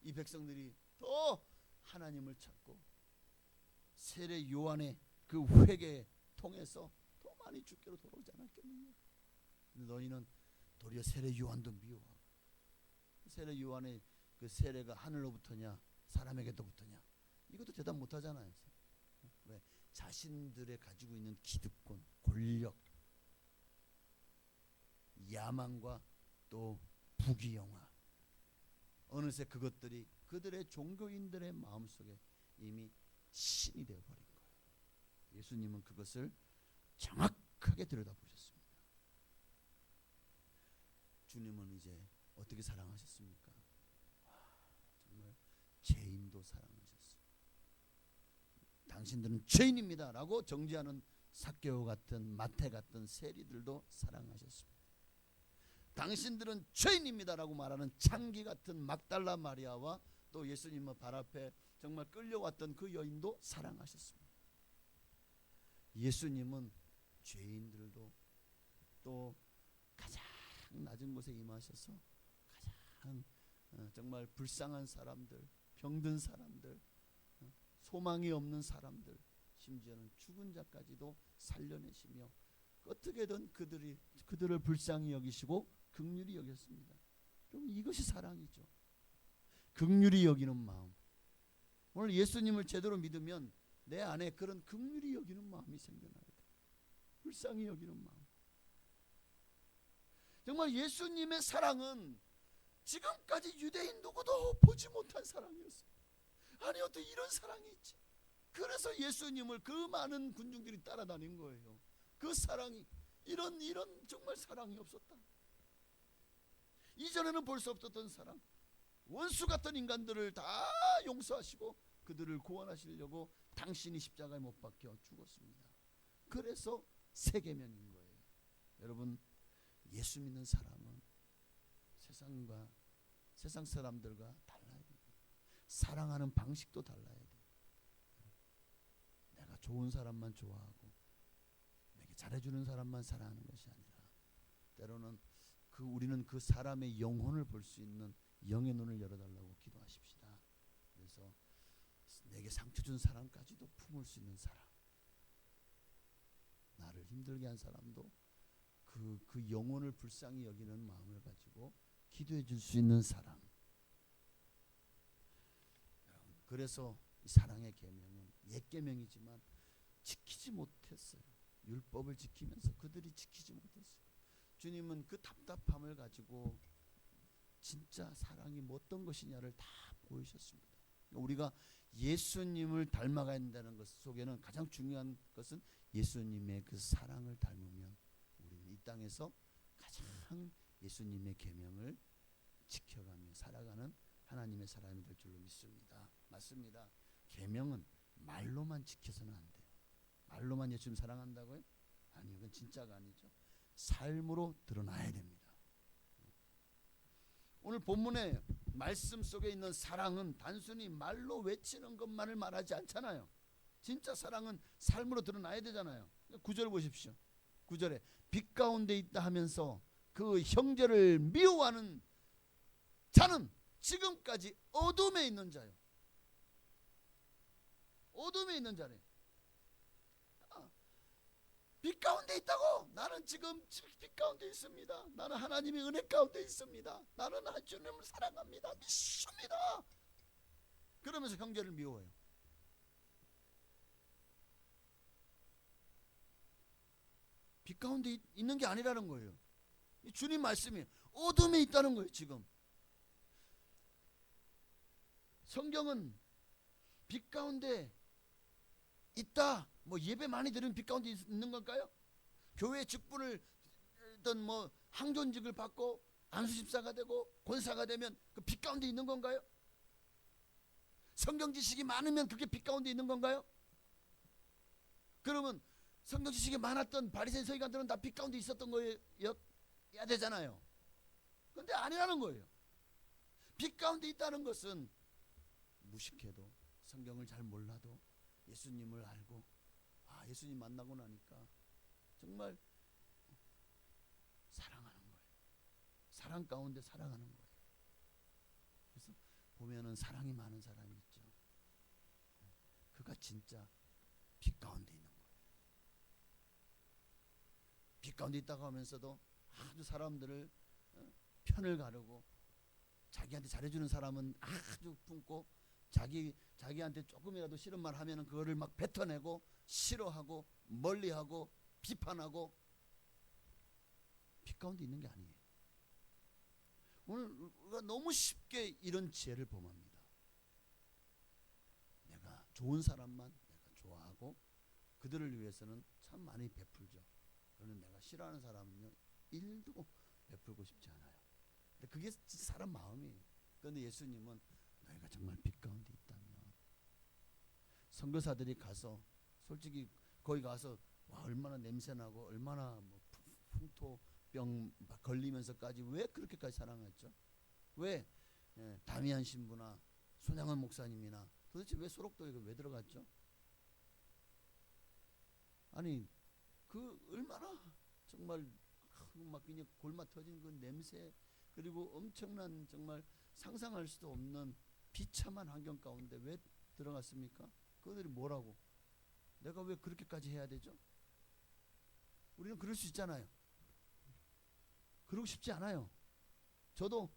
이 백성들이 더 하나님을 찾고 세례 요한의 그 회개에 통해서 더 많이 주께로 돌아오지 않았겠느냐. 근데 너희는 도리어 세례 요한도 미워하고 세례 요한의 그 세례가 하늘로부터냐 사람에게로부터냐 이것도 대답 못하잖아요. 왜? 자신들의 가지고 있는 기득권, 권력, 야망과 또 부귀영화 어느새 그것들이 그들의 종교인들의 마음속에 이미 신이 되어버린 거예요. 예수님은 그것을 정확하게 들여다보셨습니다. 주님은 이제 어떻게 사랑하셨습니까? 정말 죄인도 사랑하셨어요. 당신들은 죄인입니다 라고 정죄하는 삭개오 같은 마태 같은 세리들도 사랑하셨습니다. 당신들은 죄인입니다 라고 말하는 창기 같은 막달라 마리아와 또 예수님의 발 앞에 정말 끌려왔던 그 여인도 사랑하셨습니다. 예수님은 죄인들도 또 가장 낮은 곳에 임하셔서 가장 정말 불쌍한 사람들, 병든 사람들, 소망이 없는 사람들, 심지어는 죽은 자까지도 살려내시며 어떻게든 그들을 불쌍히 여기시고 긍휼히 여겼습니다. 그럼 이것이 사랑이죠. 긍휼히 여기는 마음. 오늘 예수님을 제대로 믿으면 내 안에 그런 긍휼히 여기는 마음이 생겨나야 돼. 불쌍히 여기는 마음. 정말 예수님의 사랑은 지금까지 유대인 누구도 보지 못한 사랑이었어요. 아니 어떻게 이런 사랑이 있지? 그래서 예수님을 그 많은 군중들이 따라다닌 거예요. 그 사랑이 이런 정말 사랑이 없었다. 이전에는 볼 수 없었던 사랑. 원수 같은 인간들을 다 용서하시고 그들을 구원하시려고 당신이 십자가에 못 박혀 죽었습니다. 그래서 새 계명인 거예요. 여러분 예수 믿는 사람은 세상 사람들과 달라야 됩니다. 사랑하는 방식도 달라야 돼요. 내가 좋은 사람만 좋아하고 내게 잘해주는 사람만 사랑하는 것이 아니라 때로는 우리는 그 사람의 영혼을 볼 수 있는 영의 눈을 열어달라고 기도하십시다. 그래서 내게 상처 준 사람까지도 품을 수 있는 사랑, 나를 힘들게 한 사람도 그 영혼을 불쌍히 여기는 마음을 가지고 기도해 줄 수 있는 사랑. 그래서 이 사랑의 계명은 옛 계명이지만 지키지 못했어요. 율법을 지키면서 그들이 지키지 못했어요. 주님은 그 답답함을 가지고 진짜 사랑이 뭐 어떤 것이냐를 다 보이셨습니다. 우리가 예수님을 닮아가야 한다는 것 속에는 가장 중요한 것은 예수님의 그 사랑을 닮으면 우리는 이 땅에서 가장 예수님의 계명을 지켜가며 살아가는 하나님의 사람이 될 줄로 믿습니다. 맞습니다. 계명은 말로만 지켜서는 안 돼요. 말로만 예수님 사랑한다고요? 아니요, 그건 진짜가 아니죠. 삶으로 드러나야 됩니다. 오늘 본문의 말씀 속에 있는 사랑은 단순히 말로 외치는 것만을 말하지 않잖아요. 진짜 사랑은 삶으로 드러나야 되잖아요. 9절 보십시오. 9절에 빛 가운데 있다 하면서 그 형제를 미워하는 자는 지금까지 어둠에 있는 자요. 어둠에 있는 자래. 빛 가운데 있다고. 나는 지금 빛 가운데 있습니다. 나는 하나님의 은혜 가운데 있습니다. 나는 주님을 사랑합니다. 믿습니다. 그러면서 형제를 미워해요. 빛 가운데 있는 게 아니라는 거예요. 이 주님 말씀이 어둠에 있다는 거예요. 지금 성경은 빛 가운데 있다. 뭐 예배 많이 드리면 빛 가운데 있는 걸까요? 교회 직분을 어떤 뭐 항존직을 받고 안수집사가 되고 권사가 되면 그 빛 가운데 있는 건가요? 성경 지식이 많으면 그게 빛 가운데 있는 건가요? 그러면 성경 지식이 많았던 바리새인 서기관들은 다 빛 가운데 있었던 거여야 되잖아요. 근데 아니라는 거예요. 빛 가운데 있다는 것은 무식해도 성경을 잘 몰라도 예수님을 알고 예수님 만나고 나니까 정말 사랑하는 거예요. 사랑 가운데 살아가는 거예요. 그래서 보면은 사랑이 많은 사람이 있죠. 그가 진짜 빛 가운데 있는 거예요. 빛 가운데 있다고 하면서도 아주 사람들을 편을 가르고 자기한테 잘해주는 사람은 아주 품고 자기한테 조금이라도 싫은 말 하면은 그거를 막 뱉어내고 싫어하고 멀리하고 비판하고 빛 가운데 있는 게 아니에요. 오늘 우리가 너무 쉽게 이런 지혜를 범합니다. 내가 좋은 사람만 내가 좋아하고 그들을 위해서는 참 많이 베풀죠. 그러나 내가 싫어하는 사람은요 1도 베풀고 싶지 않아요. 근데 그게 사람 마음이에요. 그런데 예수님은 너희가 정말 빛 가운데 있다면, 선교사들이 가서 솔직히 거기 가서 얼마나 냄새나고 얼마나 뭐 풍토병 걸리면서까지 왜 그렇게까지 사랑했죠? 왜 다미안 신부나 손양원 목사님이나 도대체 왜 소록도에 왜 들어갔죠? 아니 그 얼마나 정말 막 그냥 골마 터진 그 냄새, 그리고 엄청난 정말 상상할 수도 없는 비참한 환경 가운데 왜 들어갔습니까? 그들이 뭐라고? 내가 왜 그렇게까지 해야 되죠? 우리는 그럴 수 있잖아요. 그러고 싶지 않아요. 저도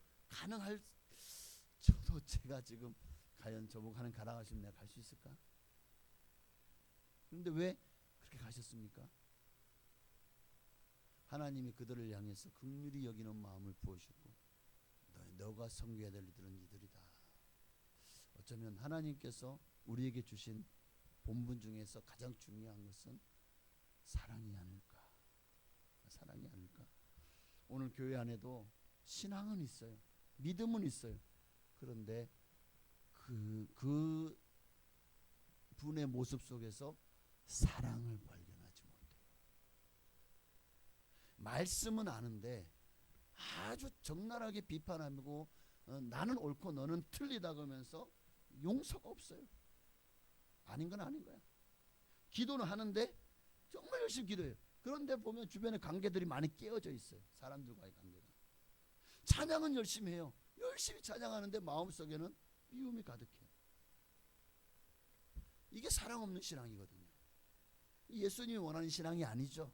제가 지금 과연 저보고 가라 하시면 내가 갈 수 있을까? 그런데 왜 그렇게 가셨습니까? 하나님이 그들을 향해서 긍휼히 여기는 마음을 부어주고 너가 섬겨야 될 이들은 이들이다. 어쩌면 하나님께서 우리에게 주신 본분 중에서 가장 중요한 것은 사랑이 아닐까. 사랑이 아닐까. 오늘 교회 안에도 신앙은 있어요. 믿음은 있어요. 그런데 그 분의 모습 속에서 사랑을 발견하지 못해요. 말씀은 아는데 아주 적나라하게 비판하고 나는 옳고 너는 틀리다 그러면서 용서가 없어요. 아닌 건 아닌 거야. 기도는 하는데 정말 열심히 기도해요. 그런데 보면 주변에 관계들이 많이 깨어져 있어요. 사람들과의 관계가. 찬양은 열심히 해요. 열심히 찬양하는데 마음속에는 미움이 가득해요. 이게 사랑 없는 신앙이거든요. 예수님이 원하는 신앙이 아니죠.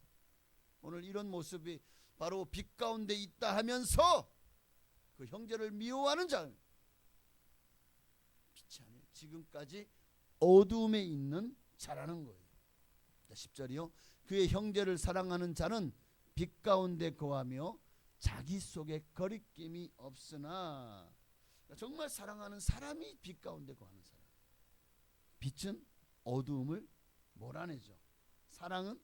오늘 이런 모습이 바로 빛 가운데 있다 하면서 그 형제를 미워하는 자, 빛이 아니에요. 지금까지 어두움에 있는 자라는 거예요. 10절이요. 그의 형제를 사랑하는 자는 빛 가운데 거하며 자기 속에 거리낌이 없으나, 정말 사랑하는 사람이 빛 가운데 거하는 사람. 빛은 어두움을 몰아내죠. 사랑은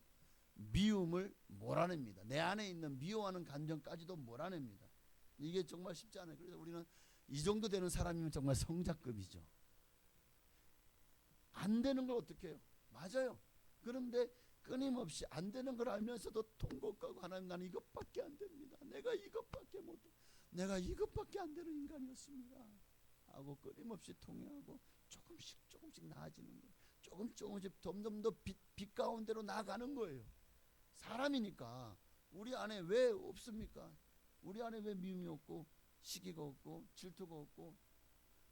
미움을 몰아냅니다. 내 안에 있는 미워하는 감정까지도 몰아냅니다. 이게 정말 쉽지 않아요. 그래서 우리는 이 정도 되는 사람이면 정말 성자급이죠. 안 되는 걸 어떻게 해요? 맞아요. 그런데 끊임없이 안 되는 걸 알면서도 통곡하고, 하나님 나는 이것밖에 안 됩니다. 내가 이것밖에 못해. 내가 이것밖에 안 되는 인간이었습니다. 하고 끊임없이 통회하고 조금씩 나아지는 거예요. 조금씩 점점 더 빛 가운데로 나아가는 거예요. 사람이니까. 우리 안에 왜 없습니까? 우리 안에 왜 미움이 없고 시기가 없고 질투가 없고,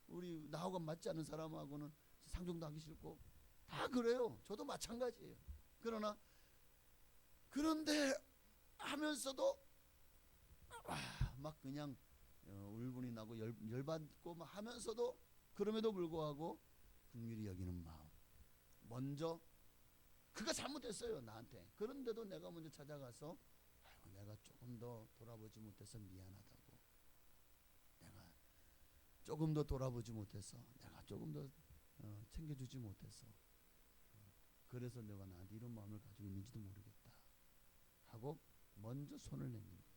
우리 나하고 맞지 않는 사람하고는 상종도 하기 싫고 다 그래요. 저도 마찬가지예요. 그런데 하면서도 막 그냥 울분이 나고 열받고 막 하면서도, 그럼에도 불구하고 긍휼히 여기는 마음. 먼저 그가 잘못했어요 나한테. 그런데도 내가 먼저 찾아가서 내가 조금 더 돌아보지 못해서 미안하다고. 내가 조금 더 돌아보지 못해서, 내가 조금 더 챙겨주지 못해서, 그래서 너가 나한테 이런 마음을 가지고 있는지도 모르겠다 하고 먼저 손을 내미는 거예요.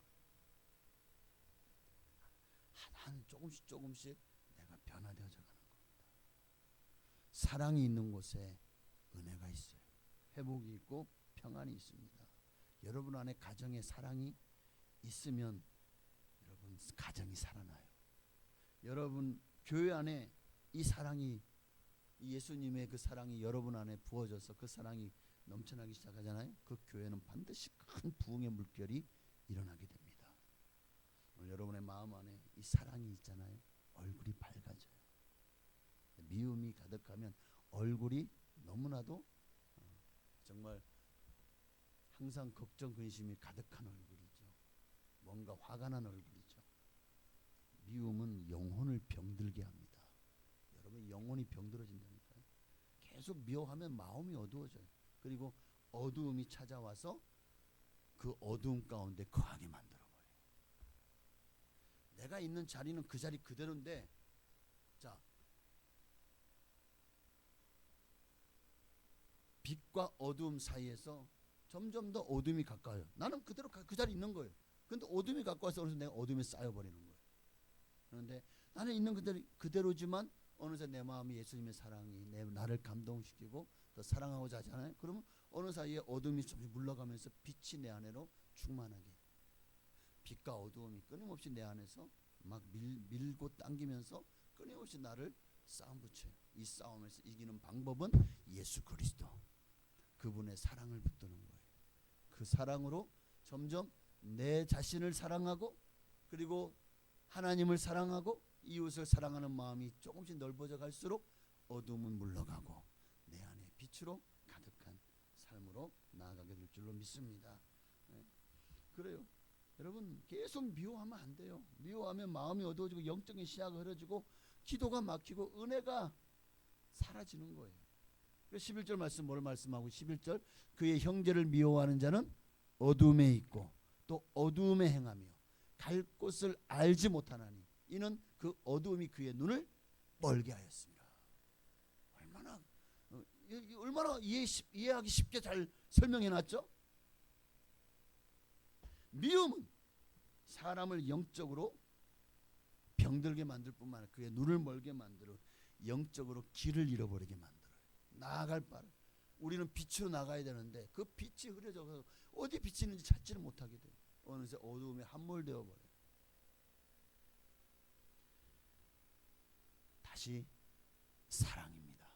한 조금씩 조금씩 내가 변화되어져 가는 겁니다. 사랑이 있는 곳에 은혜가 있어요. 회복이 있고 평안이 있습니다. 여러분 안에 가정에 사랑이 있으면 여러분 가정이 살아나요. 여러분 교회 안에 이 사랑이, 이 예수님의 그 사랑이 여러분 안에 부어져서 그 사랑이 넘쳐나기 시작하잖아요. 그 교회는 반드시 큰 부흥의 물결이 일어나게 됩니다. 오늘 여러분의 마음 안에 이 사랑이 있잖아요. 얼굴이 밝아져요. 미움이 가득하면 얼굴이 너무나도 정말 항상 걱정 근심이 가득한 얼굴이죠. 뭔가 화가 난 얼굴이죠. 미움은 영혼을 병들게 합니다. 여러분 영혼이 병들어진다니까요. 계속 미워하면 마음이 어두워져요. 그리고 어두움이 찾아와서 그 어두움 가운데 거하게 만들어버려요. 내가 있는 자리는 그 자리 그대로인데, 자, 빛과 어두움 사이에서 점점 더 어둠이 가까워요. 나는 그대로 그 자리에 있는 거예요. 근데 어둠이 가까워서 어느새 내가 어둠에 쌓여버리는 거예요. 그런데 나는 있는 그대로지만 어느새 내 마음이 예수님의 사랑이 나를 감동시키고 더 사랑하고자 하잖아요. 그러면 어느 사이에 어둠이 조금씩 물러가면서 빛이 내 안으로 충만하게, 빛과 어두움이 끊임없이 내 안에서 막 밀고 당기면서 끊임없이 나를 싸움 붙여요. 이 싸움에서 이기는 방법은 예수 그리스도, 그분의 사랑을 붙드는 거예요. 그 사랑으로 점점 내 자신을 사랑하고, 그리고 하나님을 사랑하고 이웃을 사랑하는 마음이 조금씩 넓어져 갈수록 어둠은 물러가고 내 안에 빛으로 가득한 삶으로 나아가게 될 줄로 믿습니다. 네. 그래요. 여러분 계속 미워하면 안 돼요. 미워하면 마음이 어두워지고 영적인 시야가 흐려지고 기도가 막히고 은혜가 사라지는 거예요. 11절 말씀 뭘 말씀하고, 11절 그의 형제를 미워하는 자는 어둠에 있고 또 어둠에 행하며 갈 곳을 알지 못하나니 이는 그 어두움이 그의 눈을 멀게 하였습니다. 얼마나 이해하기 쉽게 잘 설명해놨죠. 미움은 사람을 영적으로 병들게 만들 뿐만 아니라 그의 눈을 멀게 만들어 영적으로 길을 잃어버리게 만들어요. 나아갈 바를, 우리는 빛으로 나가야 되는데 그 빛이 흐려져서 어디 빛이 있는지 찾지를 못하게 돼요. 어느새 어두움에 함몰되어 버려요. 다시 사랑입니다.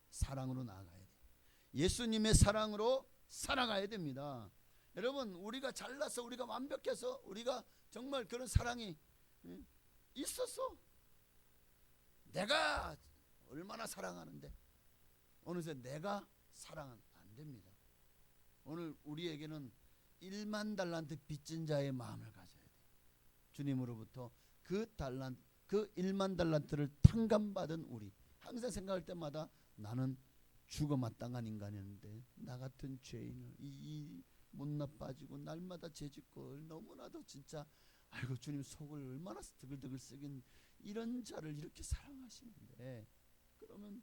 사랑으로 나아가야 돼요. 예수님의 사랑으로 살아가야 됩니다. 여러분 우리가 잘나서, 우리가 완벽해서, 우리가 정말 그런 사랑이 있어서 내가 얼마나 사랑하는데 어느새 내가 사랑은 안 됩니다. 오늘 우리에게는 1만 달란트 빚진 자의 마음을 가져야 돼요. 주님으로부터 그 1만 달란트를 탕감받은 우리, 항상 생각할 때마다 나는 죽어 마땅한 인간이었는데 나 같은 죄인을 이 못나 빠지고 날마다 죄짓고 너무나도 진짜 아이고 주님 속을 얼마나 드글드글 썩인 이런 자를 이렇게 사랑하시는데, 그러면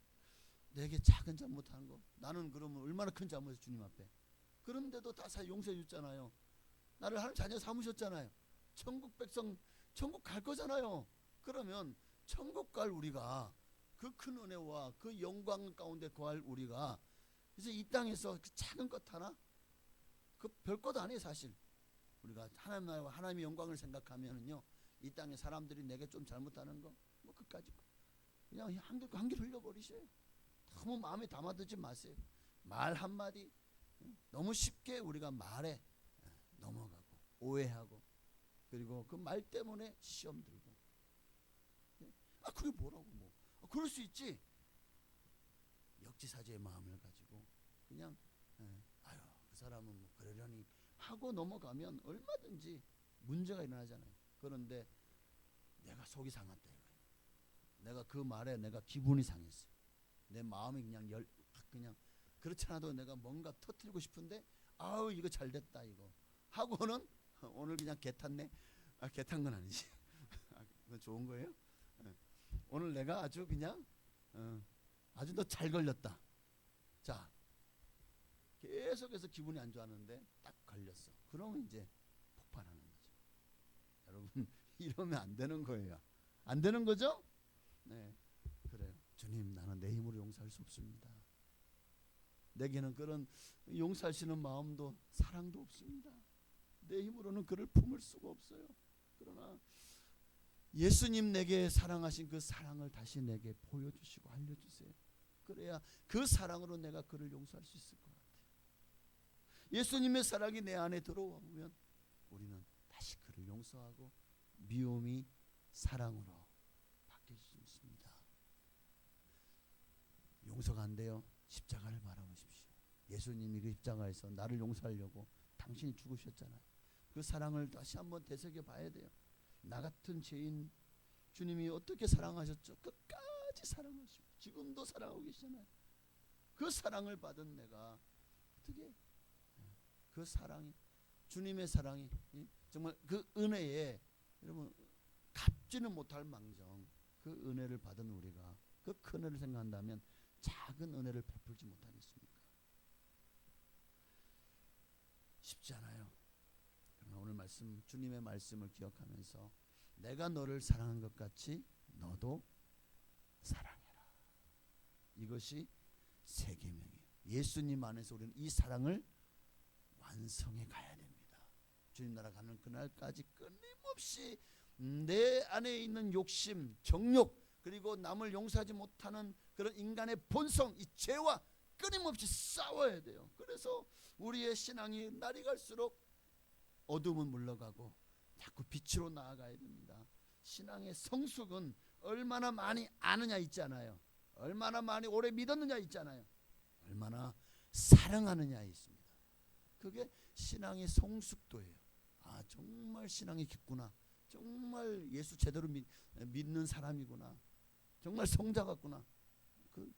내게 작은 잘못한 거, 나는 그러면 얼마나 큰 잘못을 주님 앞에, 그런데도 다 용서해 줬잖아요. 나를 하나님 자녀 삼으셨잖아요. 천국 백성, 천국 갈 거잖아요. 그러면 천국 갈 우리가, 그 큰 은혜와 그 영광 가운데 거할 우리가 그래서 이 땅에서 그 작은 것 하나, 그 별것 아니에요 사실. 우리가 하나님 나라와 하나님의 영광을 생각하면은요, 이 땅에 사람들이 내게 좀 잘못하는 거 뭐 그까짓 거 그냥 한길 흘려버리세요. 너무 마음에 담아두지 마세요. 말 한마디 너무 쉽게 우리가 말에 넘어가고 오해하고, 그리고 그 말 때문에 시험 들고, 아 그게 뭐라고, 뭐 그럴 수 있지. 역지사지의 마음을 가지고 그냥 아유 그 사람은 뭐 그러려니 하고 넘어가면 얼마든지 문제가 일어나잖아요. 그런데 내가 속이 상했다 이거예요. 내가 그 말에 내가 기분이 상했어요. 내 마음이 그냥 그렇지 않아도 내가 뭔가 터뜨리고 싶은데 아우 이거 잘됐다 이거 하고는 오늘 그냥 개 탔네. 개 탄 건 아니지. 그건 좋은 거예요. 오늘 내가 아주 그냥 아주 너 잘 걸렸다. 자, 계속해서 기분이 안 좋았는데 딱 걸렸어. 그러면 이제 폭발하는 거죠. 여러분 이러면 안 되는 거예요. 안 되는 거죠? 네, 그래요. 주님, 나는 내 힘으로 용서할 수 없습니다. 내게는 그런 용서하시는 마음도 사랑도 없습니다. 내 힘으로는 그를 품을 수가 없어요. 그러나 예수님 내게 사랑하신 그 사랑을 다시 내게 보여주시고 알려주세요. 그래야 그 사랑으로 내가 그를 용서할 수 있을 것 같아요. 예수님의 사랑이 내 안에 들어오면 우리는 다시 그를 용서하고 미움이 사랑으로 바뀔 수 있습니다. 용서가 안 돼요? 십자가를 바라보십시오. 예수님이 그 십자가에서 나를 용서하려고 당신이 죽으셨잖아요. 그 사랑을 다시 한번 되새겨 봐야 돼요. 나 같은 죄인 주님이 어떻게 사랑하셨죠? 끝까지 사랑하시고 지금도 사랑하고 계시잖아요. 그 사랑을 받은 내가 어떻게 그 사랑이 주님의 사랑이 정말 그 은혜에 여러분 갚지는 못할 망정 그 은혜를 받은 우리가 그 큰 은혜를 생각한다면 작은 은혜를 베풀지 못하겠습니까? 쉽지 않아요. 그러나 오늘 말씀 주님의 말씀을 기억하면서 내가 너를 사랑한 것 같이 너도 사랑해라. 이것이 새 계명이에요. 예수님 안에서 우리는 이 사랑을 완성해 가야 됩니다. 주님 나라 가는 그날까지 끊임없이 내 안에 있는 욕심, 정욕 그리고 남을 용서하지 못하는 그런 인간의 본성 이 죄와 끊임없이 싸워야 돼요. 그래서 우리의 신앙이 날이 갈수록 어둠은 물러가고 자꾸 빛으로 나아가야 됩니다. 신앙의 성숙은 얼마나 많이 아느냐 있잖아요. 얼마나 많이 오래 믿었느냐 있잖아요. 얼마나 사랑하느냐에 있습니다. 그게 신앙의 성숙도예요. 아 정말 신앙이 깊구나. 정말 예수 제대로 믿는 사람이구나. 정말 성자 같구나. 그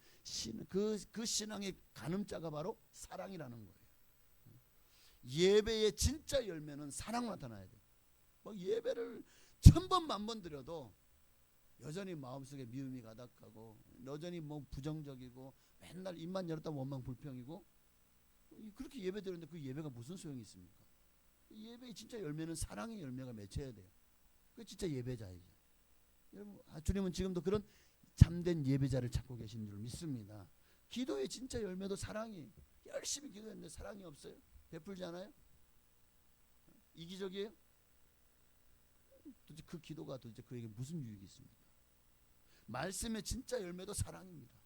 신앙의 가늠자가 바로 사랑이라는 거예요. 예배의 진짜 열매는 사랑 나타나야 돼요. 뭐 예배를 1000번 만번 드려도 여전히 마음속에 미움이 가득하고 여전히 뭐 부정적이고 맨날 입만 열었다 원망 불평이고 그렇게 예배 드렸는데 그 예배가 무슨 소용이 있습니까? 예배의 진짜 열매는 사랑의 열매가 맺혀야 돼요. 그 진짜 예배자이죠. 여러분 주님은 지금도 그런 참된 예배자를 찾고 계신 줄 믿습니다. 기도의 진짜 열매도 사랑이에요. 열심히 기도했는데 사랑이 없어요. 베풀지 않아요? 이기적이에요? 도대체 그 기도가 도대체 그에게 무슨 유익이 있습니까? 말씀의 진짜 열매도 사랑입니다.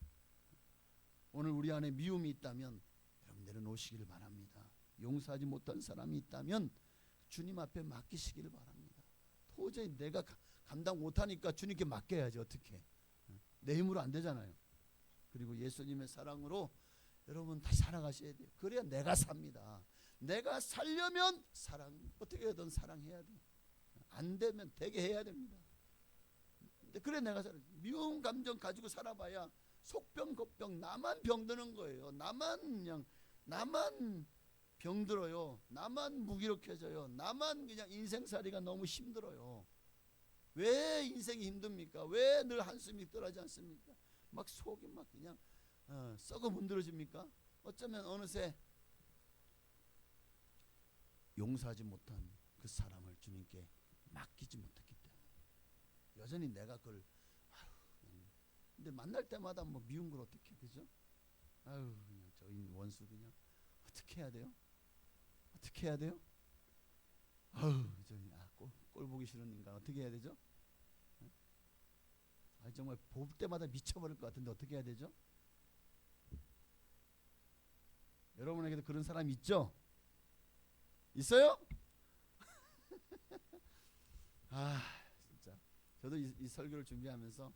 오늘 우리 안에 미움이 있다면 여러분 내려놓으시기를 바랍니다. 용서하지 못한 사람이 있다면 주님 앞에 맡기시기를 바랍니다. 도저히 내가 감당 못하니까 주님께 맡겨야지 어떻게. 내 힘으로 안 되잖아요. 그리고 예수님의 사랑으로 여러분 다시 살아가셔야 돼요. 그래야 내가 삽니다. 내가 살려면 사랑 어떻게든 사랑해야 돼요. 안 되면 되게 해야 됩니다. 그래 내가 살아. 미운 감정 가지고 살아봐야 속병 겉병 나만 병드는 거예요. 나만 병들어요. 나만 무기력해져요. 나만 그냥 인생살이가 너무 힘들어요. 왜 인생이 힘듭니까? 왜 늘 한숨이 덜하지 않습니까? 막 속이 막 그냥 썩어 문드러집니까? 어쩌면 어느새 용서하지 못한 그 사람을 주님께 맡기지 못했기 때문에 여전히 내가 그걸 근데 만날 때마다 뭐 미운 걸 어떻게 그죠? 아유 그냥 저 원수 그냥 어떻게 해야 돼요? 어떻게 해야 돼요? 아유 꼴 보기 싫은 인간 어떻게 해야 되죠? 정말 볼 때마다 미쳐버릴 것 같은데 어떻게 해야 되죠? 여러분에게도 그런 사람 있죠? 있어요? 진짜 저도 이 설교를 준비하면서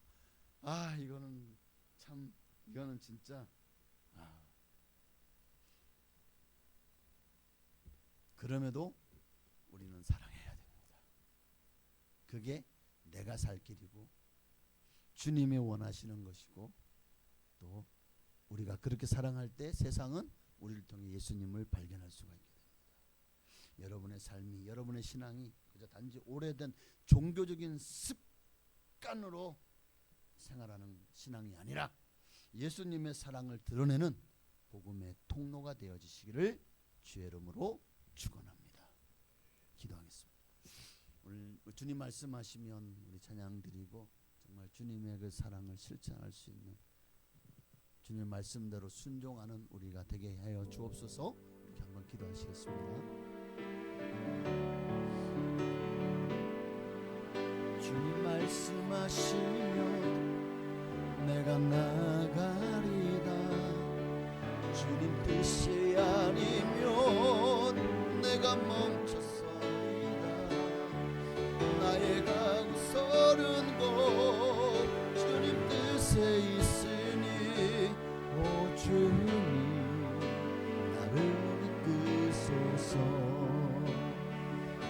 이거는 진짜 그럼에도 우리는 사랑해야 됩니다. 그게 내가 살 길이고 주님이 원하시는 것이고 또 우리가 그렇게 사랑할 때 세상은 우리를 통해 예수님을 발견할 수가 있게 됩니다. 여러분의 삶이, 여러분의 신앙이 그저 단지 오래된 종교적인 습관으로 생활하는 신앙이 아니라 예수님의 사랑을 드러내는 복음의 통로가 되어지시기를 주의 이름으로 축원합니다. 기도하겠습니다. 오늘 주님 말씀하시면 우리 찬양 드리고 정말 주님의 그 사랑을 실천할 수 있는, 주님의 말씀대로 순종하는 우리가 되게 하여 주옵소서. 이렇게 한번 기도하시겠습니다. 주님 말씀하시면 내가 나가리다. 주님 뜻이 아니면 내가 멈췄소이다. 나의 가구설은 곳 주님 뜻에 있으니 오 주님 나를 이끄소서.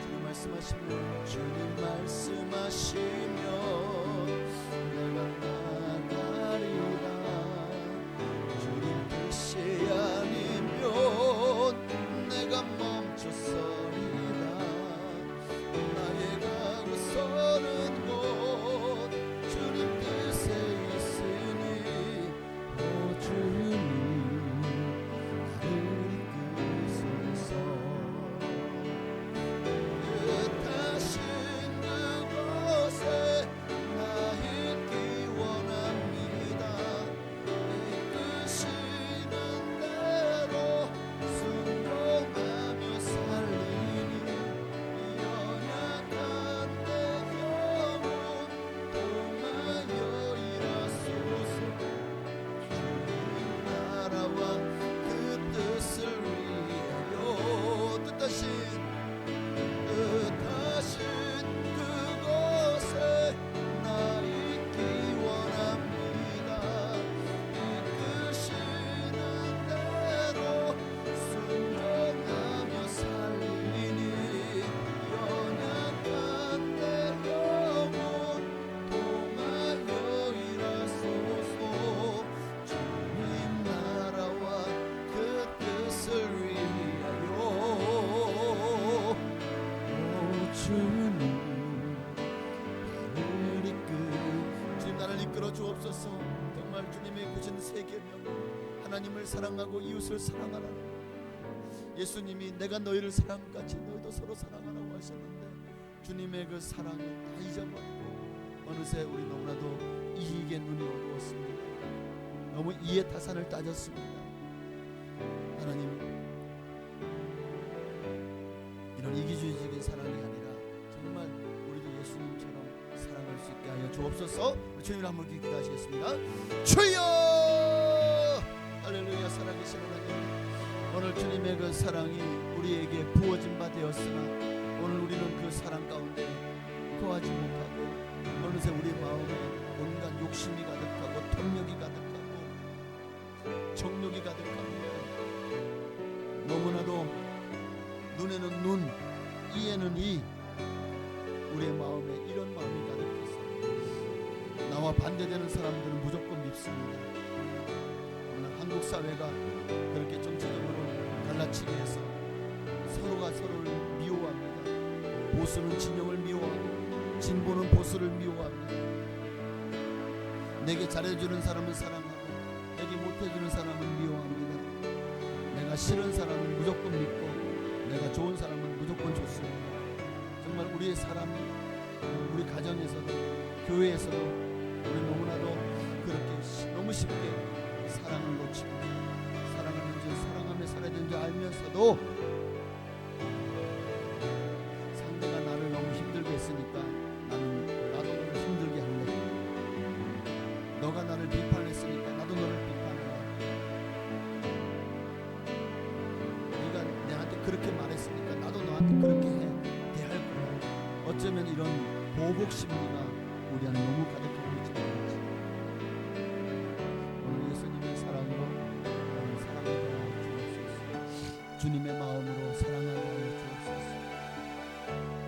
주님 말씀하시면, 주님 말씀하시면 내가 나가리다. 주님 뜻이 아니면 내가 멈췄소리다. 나의 가구서는 곳 주님 뜻에 있으니 오 주님 나를 이끄소서. 뜻하신 그곳에 나 있기 원합니다. 이끄시는 대로 순종하며 살리니 연약한 내 영혼 통하여 일하소서. 주님 나라와 그 뜻을 위하여 뜻하신 그곳에 나 있기 원합니다. 이끄시는 대로 순종하며 살리니 연약한 내 영혼 통하여 일하소서. 주님 나라와 그 뜻을 위하여 주님 나를 이끌어 주옵소서. 정말 주님의 구신 세 계명, 하나님을 사랑하고 이웃을 사랑하라는, 예수님이 내가 너희를 사랑같이 너희도 서로 사랑하라고 하셨는데 주님의 그 사랑을 다 잊어버리고 어느새 우리 너무나도 이익의 눈이 어두웠습니다. 너무 이해 타산을 따졌습니다. 하나님, 이런 이기주의적인 사랑이 아니라 정말 우리도 예수님처럼 사랑할 수 있게 하여 주옵소서. 우리 주님을 한번 기도하시겠습니다. 주여 할렐루야. 살아계신 하나님, 오늘 주님의 그 사랑이 우리에게 부어진 바 되었으나 오늘 우리는 그 사랑 가운데 거하지 못하고 어느새 우리 마음에 온갖 욕심이 가득하고 탐욕이 가득하고 정욕이 가득합니다. 너무나도 눈에는 눈, 이에는 이, 우리의 마음에 이런 마음이 가득해서 나와 반대되는 사람들은 무조건 밉습니다. 오늘 한국 사회가 그렇게 정치적으로 갈라치게 해서 서로가 서로를 미워합니다. 보수는 진영을 미워하고 진보는 보수를 미워합니다. 내게 잘해주는 사람은 사랑하고 내게 못해주는 사람은 미워합니다. 내가 싫은 사람은 무조건 믿고 내가 좋은 사람은 무조건 좋습니다. 정말 우리의 사람이, 우리 가정에서도 교회에서도 우리 너무나도 그렇게 너무 쉽게 사랑을 놓치고 사랑하며 살아야 되는 줄 알면서도 상대가 나를 너무 힘들게 했으니까 나도 너를 힘들게 할래. 너가 나를 비판했으니까 나도 너를 비판할래. 네가 내한테 그렇게 말했으니까 나도 너한테 그렇게 대할 거야. 어쩌면 이런 보복 심리가 우리 안에 너무 가득하고 있지 않은지 오늘 예수님의 사랑으로 오늘 사랑하게 하여 주옵소서. 주님의 마음으로 사랑하게 하여 주옵소서.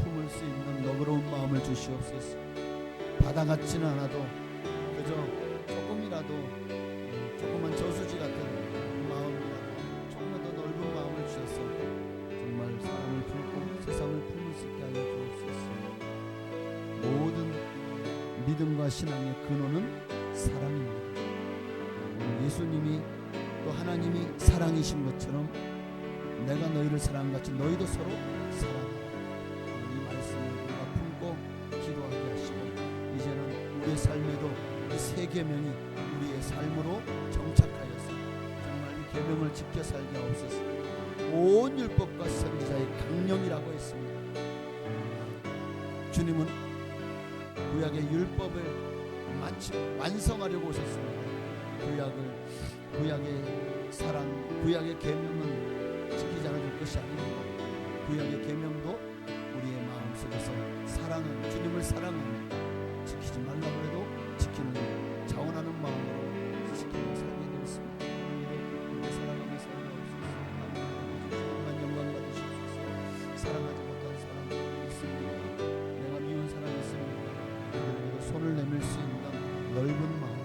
품을 수 있는 너그러운 마음을 주시옵소서. 바다 같지는 않아도 그저 조그만 저수지 같은 마음이라도 조금만 더 넓은 마음을 주셔서 정말 사랑을 품고 세상 믿음과 신앙의 근원은 사랑입니다. 오늘 예수님이 또 하나님이 사랑이신 것처럼 내가 너희를 사랑한 같이 너희도 서로 사랑하라. 이 말씀을 우리가 품고 기도하게 하시고 이제는 우리의 삶에도 이 세 계명이 우리의 삶으로 정착하여서 정말 이 계명을 지켜 살게 하옵소서. 온 율법과 선지자의 강령이라고 했습니다. 주님은 구약의 율법을 마치 완성하려고 오셨습니다. 구약의 사랑, 구약의 계명은 지키지 않을 것이 아닙니다. 구약의 계명도 우리의 마음속에서 사랑은 주님을 사랑하는 지키지 말라고 해도 지키는 자원하는 마음으로 지키고 살게 되었습니다. 우리의 사랑하는 사랑하옵소서. 주님만 영광 받으시옵소서. 사랑하지 못한 사람이 있습니다. 내가 미운 사람이 있습니다. 그들에게도 손을 내밀 수 있는 넓은 마음,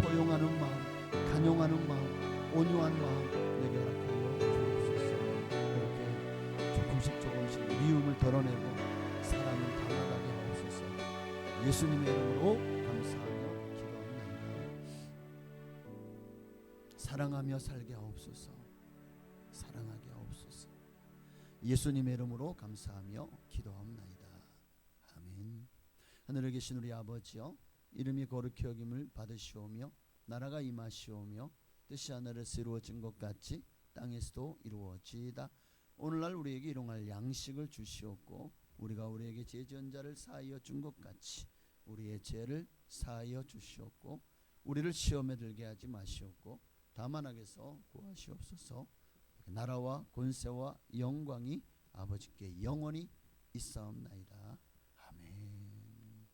포용하는 마음, 간용하는 마음, 온유한 마음 내게 허락하여 주옵소서. 그렇게 조금씩 미움을 덜어내고 사랑을 담아가게 하옵소서. 예수님의 이름으로 감사하며 기도합니다. 사랑하며 살게 하옵소서. 사랑하게 하옵소서. 예수님의 이름으로 감사하며 기도합나이다. 아멘. 하늘에 계신 우리 아버지여, 이름이 거룩히 여김을 받으시오며 나라가 임하시오며 뜻이 하늘에서 이루어진 것 같이 땅에서도 이루어지이다. 오늘날 우리에게 일용할 양식을 주시옵고 우리가 우리에게 죄 지은 자를 사하여 준 것 같이 우리의 죄를 사하여 주시옵고 우리를 시험에 들게 하지 마시옵고 다만 악에서 구하시옵소서. 나라와 권세와 영광이 아버지께 영원히 있사옵나이다. 아멘.